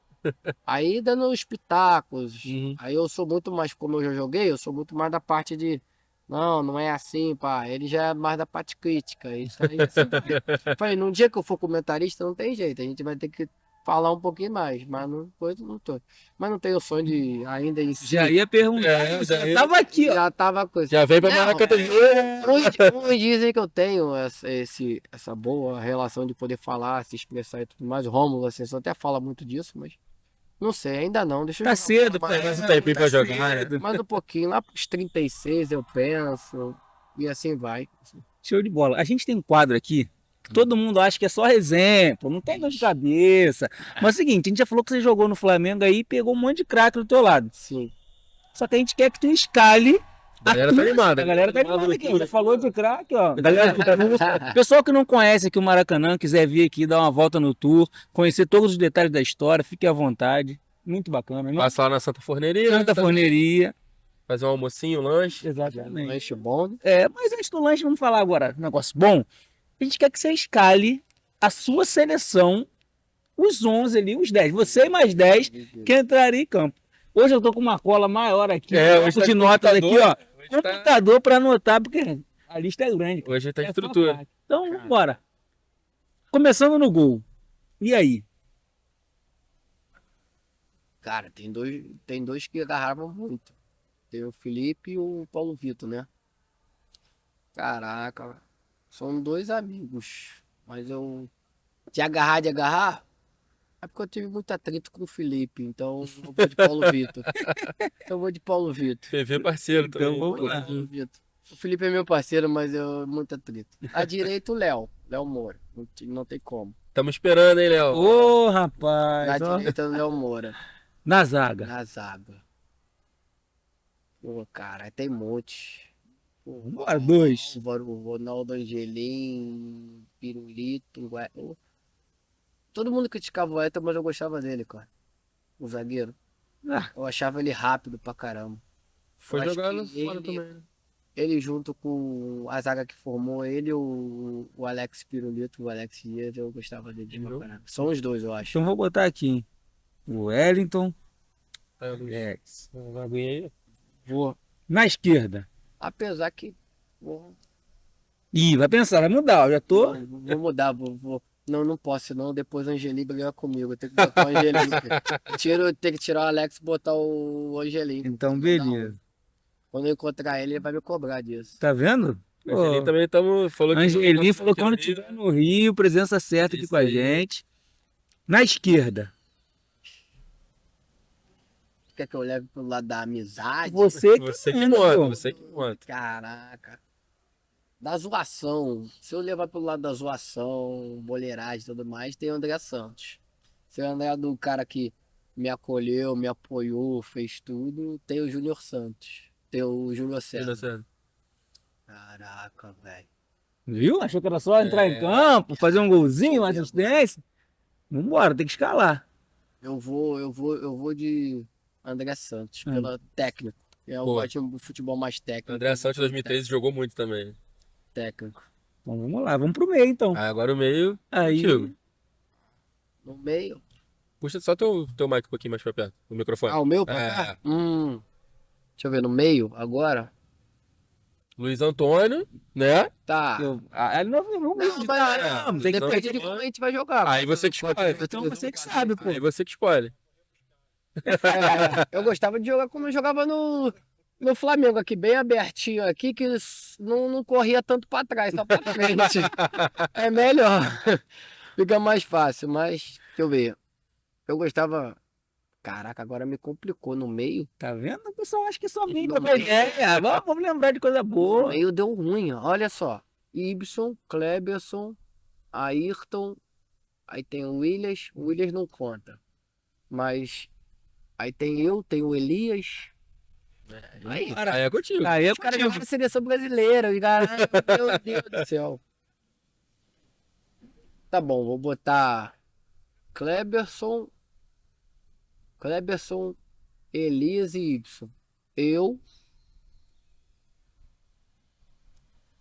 Aí dando os pitacos. Aí eu sou muito mais, como eu já joguei, eu sou muito mais da parte de Não, não é assim, pá. Ele já é mais da parte crítica. Isso aí, assim, vai. Falei, num dia que eu for comentarista, não tem jeito. A gente vai ter que falar um pouquinho mais. Mas não, coisa, não tô. Mas não tenho sonho de ainda em si. Já ia perguntar. Já Já ia- tava aqui, ó. Já tava coisa. Já vem pra Não, Maracanã. uns dizem que eu tenho essa boa relação de poder falar, se expressar e tudo mais. O Rômulo, assim, só até fala muito disso, mas não sei, ainda não. Deixa eu Tá jogar cedo, mais, mais um tempinho pra jogar, né? mais um pouquinho, lá pros 36 eu penso, e assim vai. Show de bola. A gente tem um quadro aqui que todo mundo acha que é só resenha, pô, não tem dor de cabeça. Mas é o seguinte, a gente já falou que você jogou no Flamengo aí e pegou um monte de craque do teu lado. Sim. Só que a gente quer que tu escale. A galera tá animada. A galera tá animada aqui. Já falou de craque, ó. Pessoal que não conhece aqui o Maracanã, quiser vir aqui, dar uma volta no tour, conhecer todos os detalhes da história, fique à vontade. Muito bacana. Não? Passa lá na Santa Forneria. Santa Forneria. Fazer um almocinho, um lanche. Exatamente. Lanche bom, né? Mas antes do lanche, vamos falar agora um negócio bom. A gente quer que você escale a sua seleção, os 11 ali, os 10. Você e mais 10 que entraria em campo. Hoje eu tô com uma cola maior aqui, Hoje um tá de com notas aqui, ó. Hoje tá, Computador para anotar, porque a lista é grande. hoje tá É estrutura. só parte. Então, vamos embora. Começando no gol. E aí? Cara, tem dois que agarravam muito. Tem o Felipe e o Paulo Vitor, né? Caraca, são dois amigos. Mas eu. De agarrar, é porque eu tive muito atrito com o Felipe. Então eu vou de Paulo Vitor. Eu vou de Paulo Vitor. PV parceiro Então, também. vamos Vou de lá. Paulo Vitor. O Felipe é meu parceiro, mas eu muito atrito. À direita, o Léo. Léo Moura. Não tem como. Tamo esperando, hein, Léo? Ô, Na rapaz. ó. direita, o Léo Moura. Na zaga. Na zaga. Pô, cara, tem um monte. Pô, Bora, 2. Álvaro, Ronaldo Angelim, Pirulito, todo mundo criticava o Elton, mas eu gostava dele, cara. O zagueiro. Ah, Eu achava ele rápido pra caramba. Foi Eu acho jogando que fora também, né? ele junto com a zaga que formou ele, o Alex Pirulito, o Alex Dias, eu gostava dele pra Uhum. caramba. São os dois, eu acho. então vou botar aqui, hein? O Wellington. Tá, Luiz. Alex. Uma aguinha aí. Vou. Na esquerda. Apesar que. Vou, Ih, vai pensar, vai mudar. Eu já tô. vou mudar, vou. Não, não posso, senão depois o Angelim briga comigo. Eu tenho que botar o Angelim. Tem que tirar o Alex e botar o Angelim. Então, beleza. Quando eu encontrar ele, ele vai me cobrar disso. Tá vendo? Angelim também falou que Angelim falou que quando Rio, estiver no Rio, presença certa aqui Isso com a aí. gente. Na esquerda. Quer que eu leve pro lado da amizade? Você Você que manda, monta, pô. você que monta. Caraca. Da zoação. Se eu levar pelo lado da zoação, boleiragem e tudo mais, tem o André Santos. Se eu andar do cara que me acolheu, me apoiou, fez tudo, tem o Júnior Santos. Tem o Júnior César. Caraca, velho. Viu? Achou que era só entrar em campo, fazer um golzinho, uma assistência? Vambora, tem que escalar. Eu vou de André Santos, pela técnico. Eu Boa. gosto de um futebol mais técnico. André Santos 2013 jogou muito também. Técnico. Então vamos lá, vamos pro meio então. Ah, agora o meio. Aí, Contigo. No meio. Puxa só teu mic um pouquinho mais pra perto, o microfone. Ah, o meu? É. Deixa eu ver, no meio, agora. Luiz Antônio, né? Tá. ele não viu Não, mas tem que depende de como a gente vai jogar. Aí você que escolhe. Então você que sabe, pô. Aí você que escolhe. Eu gostava de jogar como eu jogava no Flamengo, aqui, bem abertinho aqui, que não corria tanto pra trás, só pra frente. É melhor. Fica mais fácil, mas deixa eu ver. Eu gostava. Caraca, agora me complicou no meio. Tá vendo? O pessoal acha que só vem No pra meio. ideia. Vamos lembrar de coisa No boa. meio deu ruim, ó. Olha só. Ibson, Kleberson, Ayrton, aí tem o Williams não conta. Mas aí tem o Elias. Aí, Aí é contigo. Aí é os caras contigo. jogaram na seleção brasileira. E caralho, meu Deus do céu. Tá bom, vou botar Kleberson, Elias e Ibson. Eu.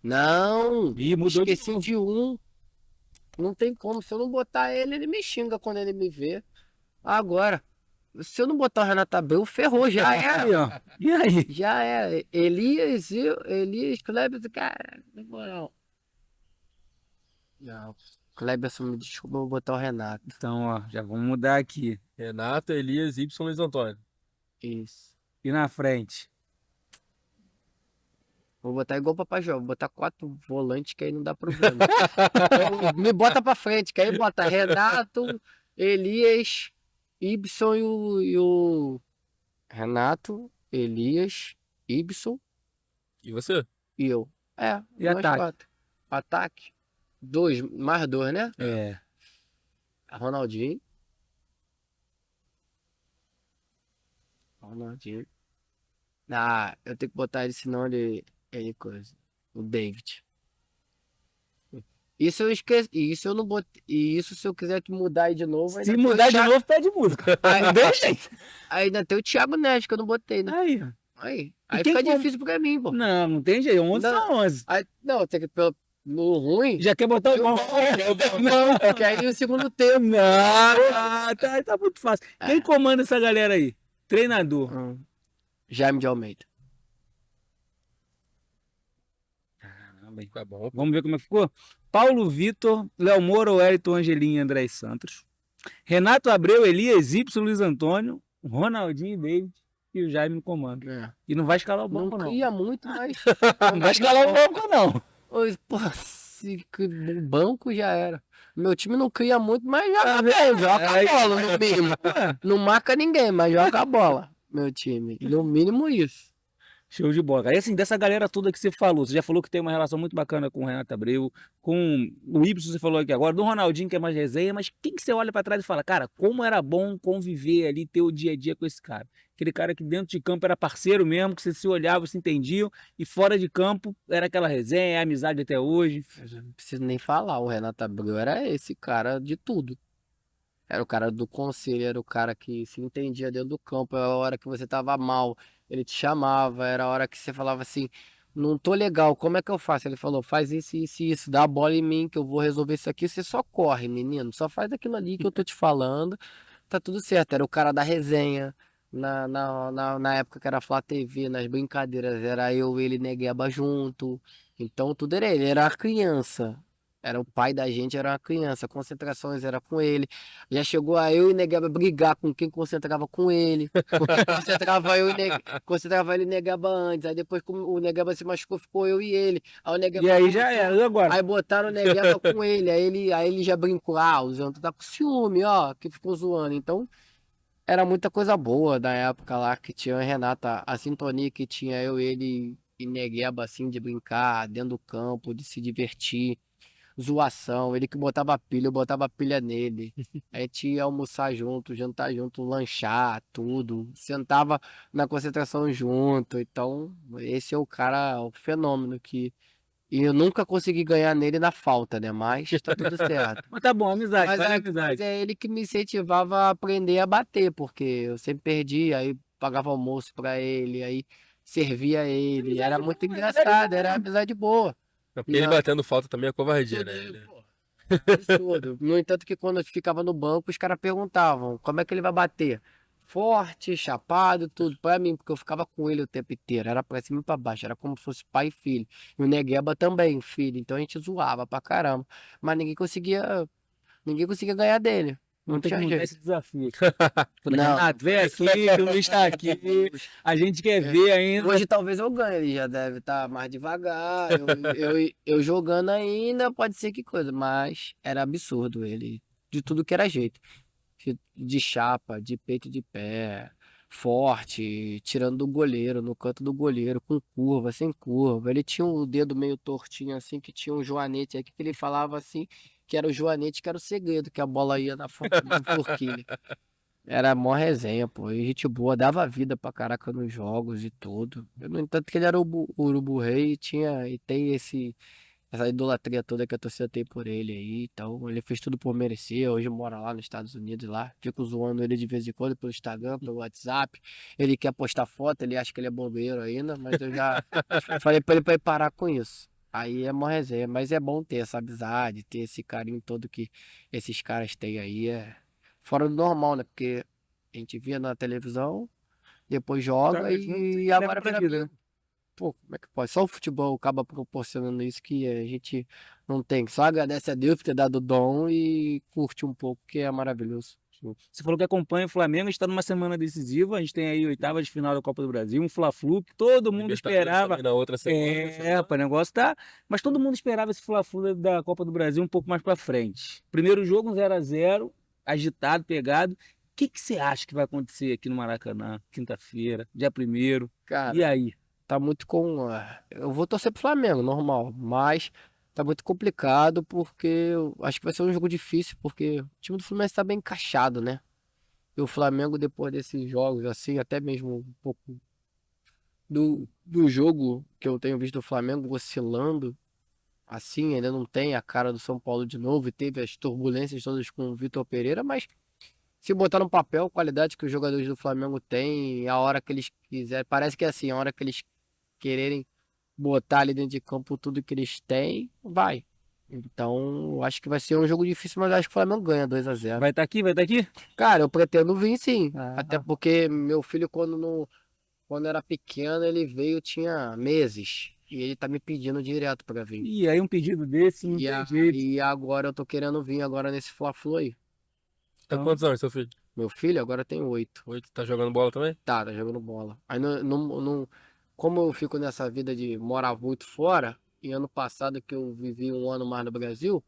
Não, Ih, mudou de esqueci novo. de um. Não tem como. Se eu não botar ele, ele me xinga quando ele me vê. Agora. se eu não botar o Renato Abreu, ferrou, já Aí, era. ó. E aí? Já era. Elias, Kleber, cara, na moral. Não, Kleberson, me desculpa, eu vou botar o Renato. Então, ó, já vamos mudar aqui. Renato, Elias, Y, Luiz Antônio. Isso. E na frente? Vou botar igual o Papai João, vou botar 4 volantes que aí não dá problema. Me bota pra frente, que aí bota Renato, Elias, Ibson e o Renato, Elias, Ibson E você? e eu. É, E nós ataque? 4. Ataque. 2, mais 2, né? É. Ronaldinho. Ronaldinho. Ah, eu tenho que botar ele, senão ele coisa. O David. Isso eu esqueci. Isso eu não botei. E isso se eu quiser que mudar aí de novo. Se ainda tem o mudar de Thiago- novo, pede música. Não tem jeito. Ainda tem o Thiago Neves que eu não botei, né? Aí, ó. Aí quem fica que- difícil pra mim, pô. Não, não tem jeito. 11 Não. são 11. Aí, não, tem que no ruim. Já quer botar o bom? Não, que aí o segundo tempo. Não, tá muito fácil. Quem comanda essa galera aí? Treinador. Jaime de Almeida. Caramba, hein? Tá bom. Vamos ver como é que ficou? Paulo Vitor, Léo Moura, Wellington Angelim e André Santos. Renato Abreu, Elias, Y, Luiz Antônio, Ronaldinho e David e o Jaime no comando. É. E não vai escalar o Não banco, não. cria muito, mas. Não vai escalar o banco, não. Oi, pô, o banco já era. Meu time não cria muito, mas joga bem, joga a bola no mínimo. Não marca ninguém, mas joga a bola, meu time. No mínimo isso. Show de bola. Aí, assim, dessa galera toda que você falou, você já falou que tem uma relação muito bacana com o Renato Abreu, com o Ibson, você falou aqui agora, do Ronaldinho, que é mais resenha, mas quem que você olha pra trás e fala, cara, como era bom conviver ali, ter o dia a dia com esse cara? Aquele cara que dentro de campo era parceiro mesmo, que você se olhava, se entendiam, e fora de campo era aquela resenha, amizade até hoje. Eu não preciso nem falar, o Renato Abreu era esse cara de tudo. Era o cara do conselho, era o cara que se entendia dentro do campo, era a hora que você tava mal, ele te chamava, era a hora que você falava assim, não tô legal, como é que eu faço? Ele falou, faz isso, isso, e isso, dá a bola em mim que eu vou resolver isso aqui, você só corre, menino, só faz aquilo ali que eu tô te falando, tá tudo certo. Era o cara da resenha, na época que era Flá TV, nas brincadeiras, era eu, ele e Negueba junto, então tudo era ele, era a criança. Era o pai da gente, era uma criança. Concentrações era com ele. Já chegou a eu e Negaba brigar com quem concentrava com ele. Concentrava eu e concentrava ele e Negaba antes. Aí depois como o Negaba se machucou, ficou eu e ele. Aí o Negaba E aí já era, e agora? Aí botaram o Negaba com ele. Aí ele já brincou. Ah, o Zé tá com ciúme, ó. Que ficou zoando. Então, era muita coisa boa da época lá que tinha o Renata. A sintonia que tinha eu, ele e Negueba, assim, de brincar dentro do campo, de se divertir. Zoação, ele que botava pilha, eu botava pilha nele. A gente ia almoçar junto, jantar junto, lanchar, tudo. Sentava na concentração junto. Então, esse é o cara, o fenômeno que. E eu nunca consegui ganhar nele na falta, né? Mas tá tudo certo. Mas tá bom, amizade, Mas vale é, amizade. mas é ele que me incentivava a aprender a bater, porque eu sempre perdia, aí pagava almoço pra ele, aí servia ele. Era muito engraçado, era amizade boa. Porque ele Não. batendo falta também é covardia, né? Tudo, pô. Absurdo. No entanto, que quando eu ficava no banco, os caras perguntavam como é que ele vai bater. Forte, chapado, tudo pra mim, porque eu ficava com ele o tempo inteiro. Era pra cima e pra baixo, era como se fosse pai e filho. E o Negueba também, filho. Então a gente zoava pra caramba. Mas ninguém conseguia ganhar dele. Não Vamos ter que tinha mudar jeito. esse desafio aqui. Falei, Não. Renato, vem aqui, que o Luiz tá aqui. A gente quer ver ainda. Hoje talvez eu ganhe, ele já deve estar mais devagar. Eu jogando ainda, pode ser que coisa, mas era absurdo ele, de tudo que era jeito. De chapa, de peito de pé, forte, tirando do goleiro, no canto do goleiro, com curva, sem curva. Ele tinha o dedo meio tortinho assim, que tinha um joanete aqui, que ele falava assim, que era o joanete, que era o segredo, que a bola ia na forquilha. Era mó resenha, pô. E gente boa, dava vida pra caraca nos jogos e tudo. No entanto que ele era o urubu rei e tem essa idolatria toda que a torcida tem por ele aí. Então, ele fez tudo por merecer. Hoje mora lá nos Estados Unidos lá. Fico zoando ele de vez em quando pelo Instagram, pelo WhatsApp. Ele quer postar foto, ele acha que ele é bombeiro ainda, mas eu já falei pra ele pra ele parar com isso. Aí é mó resenha, mas é bom ter essa amizade, ter esse carinho todo que esses caras têm aí. É fora do normal, né? Porque A gente via na televisão, depois joga Tá, junto e e agora leva pra vira vida, né? amigo. Pô, como é que pode? Só o futebol acaba proporcionando isso que a gente não tem. Só agradece a Deus por ter dado o dom e curte um pouco, que é maravilhoso. Você falou que acompanha o Flamengo, a gente está numa semana decisiva, a gente tem aí oitavas de final da Copa do Brasil, um Fla-Flu que todo mundo Libertadores esperava. também na outra semana. Rapaz, o negócio tá. Mas todo mundo esperava esse Fla-Flu da Copa do Brasil um pouco mais pra frente. Primeiro jogo, 0-0, agitado, pegado. O que que você acha que vai acontecer aqui no Maracanã, quinta-feira, dia 1º? E Cara, aí? tá muito com. Eu vou torcer pro Flamengo, normal, mas tá muito complicado porque eu acho que vai ser um jogo difícil, porque o time do Fluminense tá bem encaixado, né? E o Flamengo, depois desses jogos, assim, até mesmo um pouco do jogo que eu tenho visto do Flamengo oscilando, assim, ainda não tem a cara do São Paulo de novo, e teve as turbulências todas com o Vitor Pereira, mas se botar no papel a qualidade que os jogadores do Flamengo têm, a hora que eles quiserem, parece que é assim, a hora que eles quererem botar ali dentro de campo tudo que eles têm, vai. Então, eu acho que vai ser um jogo difícil, mas eu acho que o Flamengo ganha 2-0. Vai estar aqui? Vai estar aqui? Cara, eu pretendo vir sim. Ah. Até porque meu filho, quando era pequeno, ele veio, tinha meses. E ele tá me pedindo direto pra vir. E aí um pedido desse, não tem jeito. E agora eu tô querendo vir agora nesse Fla-Flu aí. Tá quantos anos, seu filho? Meu filho agora tem 8. 8, tá jogando bola também? Tá jogando bola. Aí como eu fico nessa vida de morar muito fora, e ano passado que eu vivi um ano mais no Brasil,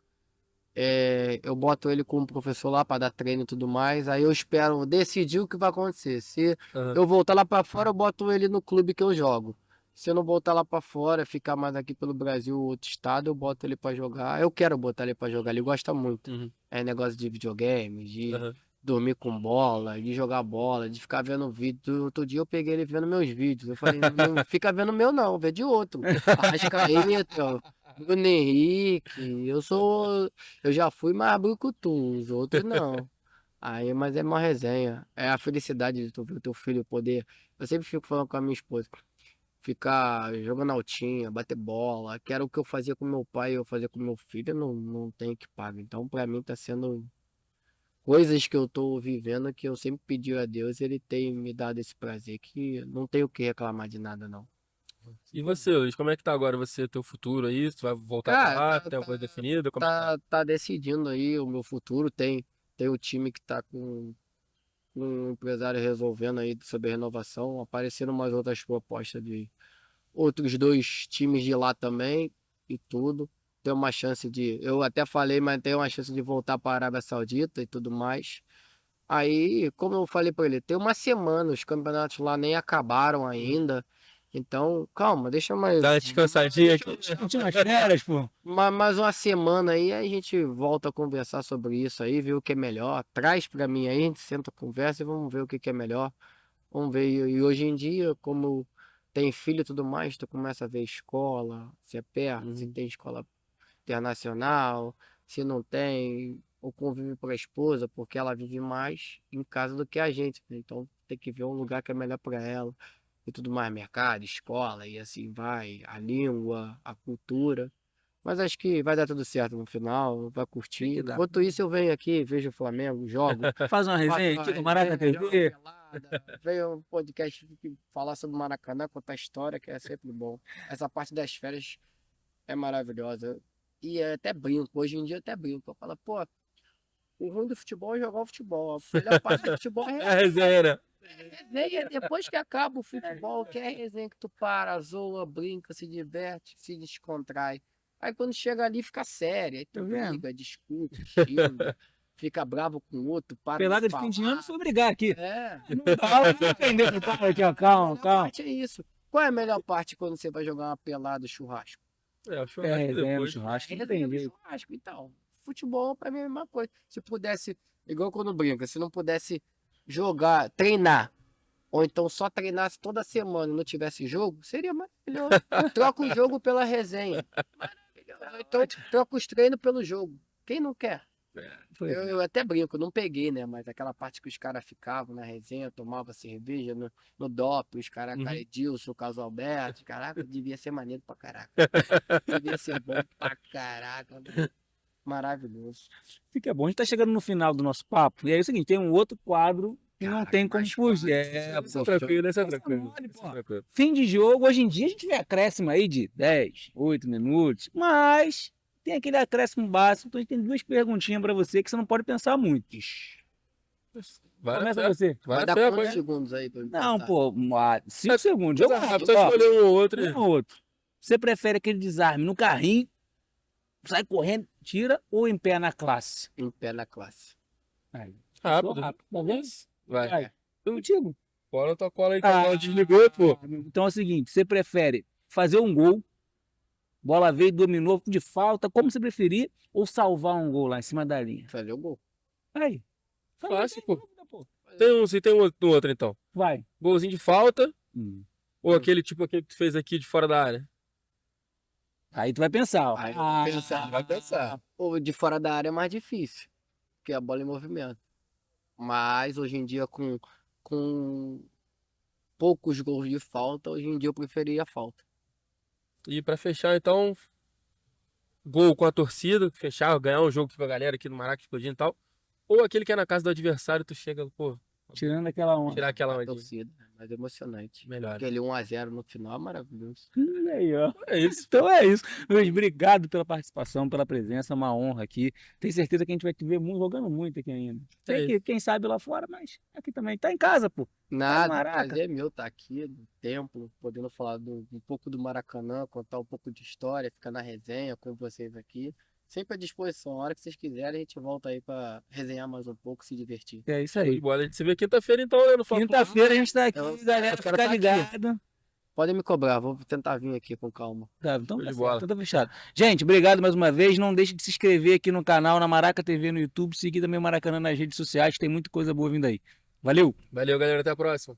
eu boto ele com um professor lá para dar treino e tudo mais. Aí eu espero decidir o que vai acontecer. Se Aham. eu voltar lá para fora, eu boto ele no clube que eu jogo. Se eu não voltar lá para fora, ficar mais aqui pelo Brasil, outro estado, eu boto ele para jogar. Eu quero botar ele para jogar, ele gosta muito. Uhum. É negócio de videogame, de Aham. dormir com bola, de jogar bola, de ficar vendo vídeo. Outro dia eu peguei ele vendo meus vídeos. Eu falei, não fica vendo meu não, vê de outro. Arrascaeta, Bruno Henrique, eu já fui mais brucutu, os outros não. Aí, mas é uma resenha. É a felicidade de tu ver o teu filho poder. Eu sempre fico falando com a minha esposa. Ficar jogando altinha, bater bola, que era o que eu fazia com meu pai, eu fazia com meu filho, não tem que pagar. Então, pra mim, tá sendo coisas que eu tô vivendo que eu sempre pedi a Deus, ele tem me dado esse prazer que não tenho o que reclamar de nada, não. E você, Luiz, como é que tá agora você, teu futuro aí? Você vai voltar pra Cara, lá? Tem alguma coisa definida? Como é que tá? tá decidindo aí o meu futuro. Tem o time que tá com um empresário resolvendo aí sobre a renovação. Apareceram umas outras propostas de outros dois times de lá também e tudo. Tem uma chance de. Eu até falei, mas tem uma chance de voltar para a Arábia Saudita e tudo mais. Aí, como eu falei para ele, tem uma semana, os campeonatos lá nem acabaram ainda. Então, calma, deixa mais. Dá uma descansadinha aqui. Tinha umas férias, pô. Mais uma semana aí, a gente volta a conversar sobre isso aí, ver o que é melhor. Traz pra mim aí, a gente senta, conversa e vamos ver o que que é melhor. Vamos ver. E hoje em dia, como tem filho e tudo mais, tu começa a ver escola, se é perto, se Uhum. tem escola internacional, se não tem, o convívio para a esposa, porque ela vive mais em casa do que a gente, né? Então tem que ver um lugar que é melhor para ela e tudo mais, mercado, escola e assim vai, a língua, a cultura. Mas acho que vai dar tudo certo no final, vai Tem curtir. que dar. Enquanto isso, eu venho aqui, vejo o Flamengo, jogo, Faz uma resenha faço aqui no uma Maraca resenha, jogo TV. pelada, venho um podcast que falar sobre o Maracanã, contar história, que é sempre bom. Essa parte das férias é maravilhosa. E é até brinco, hoje em dia eu até brinco. Eu falo, pô, o ruim do futebol é jogar o futebol. A melhor parte do futebol é É a resenha, né? resenha. Depois que acaba o futebol, que é resenha que tu para, zoa, brinca, se diverte, se descontrai. Aí quando chega ali fica sério, aí tu Tá vendo? briga, discute, xinga, fica bravo com o outro, para Pelada de de fim de falar. ano foi brigar aqui. É. Não dá, não entender pro cara aqui, ó. A Calma, melhor calma. parte é isso. Qual é a melhor parte quando você vai jogar uma pelada churrasco? É, o É, churrasco resenha no depois. churrasco, não Resenha tem do jeito. churrasco, então. Futebol pra mim é a mesma coisa. Se pudesse, igual quando brinca, se não pudesse jogar, treinar, ou então só treinasse toda semana e não tivesse jogo, seria maravilhoso. Troca o jogo pela resenha. Maravilhoso. Ou então troca os treinos pelo jogo. Quem não quer? Foi. Eu até brinco, não peguei, né? Mas aquela parte que os caras ficavam na resenha, tomava cerveja no DOP, os caras, cara, Edilson, Caso Alberto, caraca, devia ser maneiro pra caraca. Devia ser bom pra caraca. Maravilhoso. Fica bom. A gente tá chegando no final do nosso papo. E aí é o seguinte, tem um outro quadro E não Cara, tem como mas fugir. quase, É, Isso é pô. tranquilo, isso é Essa tranquilo. mole, Isso pô. é tranquilo. Fim de jogo, hoje em dia a gente vê acréscimo aí de 10, 8 minutos, mas tem aquele acréscimo básico. Então a gente tem duas perguntinhas pra você que você não pode pensar muito. Vai na Começa fé. você. Vai Vai na dar fé, quantos vai. segundos aí pra me Não, pensar? pô, 5 segundos. Coisa Eu rápida, só ó, escolher um ou outro. um ou outro. Você prefere aquele desarme no carrinho, sai correndo, tira ou em pé na classe? Em pé na classe. Aí, Rápido. tá vendo? Vai. Vai. Contigo. Cola tua cola aí, que a bola desligou, pô. Então é o seguinte, você prefere fazer um gol, bola veio, dominou de falta, como você preferir, ou salvar um gol lá em cima da linha? Fazer o gol. Aí. Fácil, Não pô. tem dúvida, pô. Tem um outro, então. Vai. Golzinho de falta ou Hum. aquele tipo aquele que tu fez aqui de fora da área? Aí tu vai pensar, ó. Aí vai pensar. Vai pensar. O de fora da área é mais difícil, porque a bola é em movimento. Mas hoje em dia, com poucos gols de falta, hoje em dia eu preferia a falta. E pra fechar, então, gol com a torcida, fechar, ganhar um jogo com a galera aqui no Maraca explodindo e tal. Ou aquele que é na casa do adversário, tu chega, pô, Tirando aquela onda. tirar aquela A ondinha. torcida é mais emocionante. Melhor. Aquele 1-0 no final é maravilhoso. Olha aí, ó. É isso. Então é isso. Luiz, obrigado pela participação, pela presença, é uma honra aqui. Tenho certeza que a gente vai te ver jogando muito aqui ainda. Tem que, quem sabe lá fora, mas aqui também. Tá em casa, pô. Nada, o Maraca. prazer é meu estar aqui no templo, podendo falar um pouco do Maracanã, contar um pouco de história, ficar na resenha com vocês aqui. Sempre à disposição, a hora que vocês quiserem, a gente volta aí pra resenhar mais um pouco, se divertir. É isso Show de aí. bola. A gente se vê quinta-feira, então, né? No Fla-Flu. Quinta-feira a gente tá aqui, Eu galera, quero fica tá aqui. ligado. Podem me cobrar, vou tentar vir aqui com calma. Tá, então Show tá de certo, bola. então tá fechado. Gente, obrigado mais uma vez. Não deixe de se inscrever aqui no canal, na Maraca TV no YouTube. Seguir também o Maracanã nas redes sociais, tem muita coisa boa vindo aí. Valeu! Valeu, galera. Até a próxima.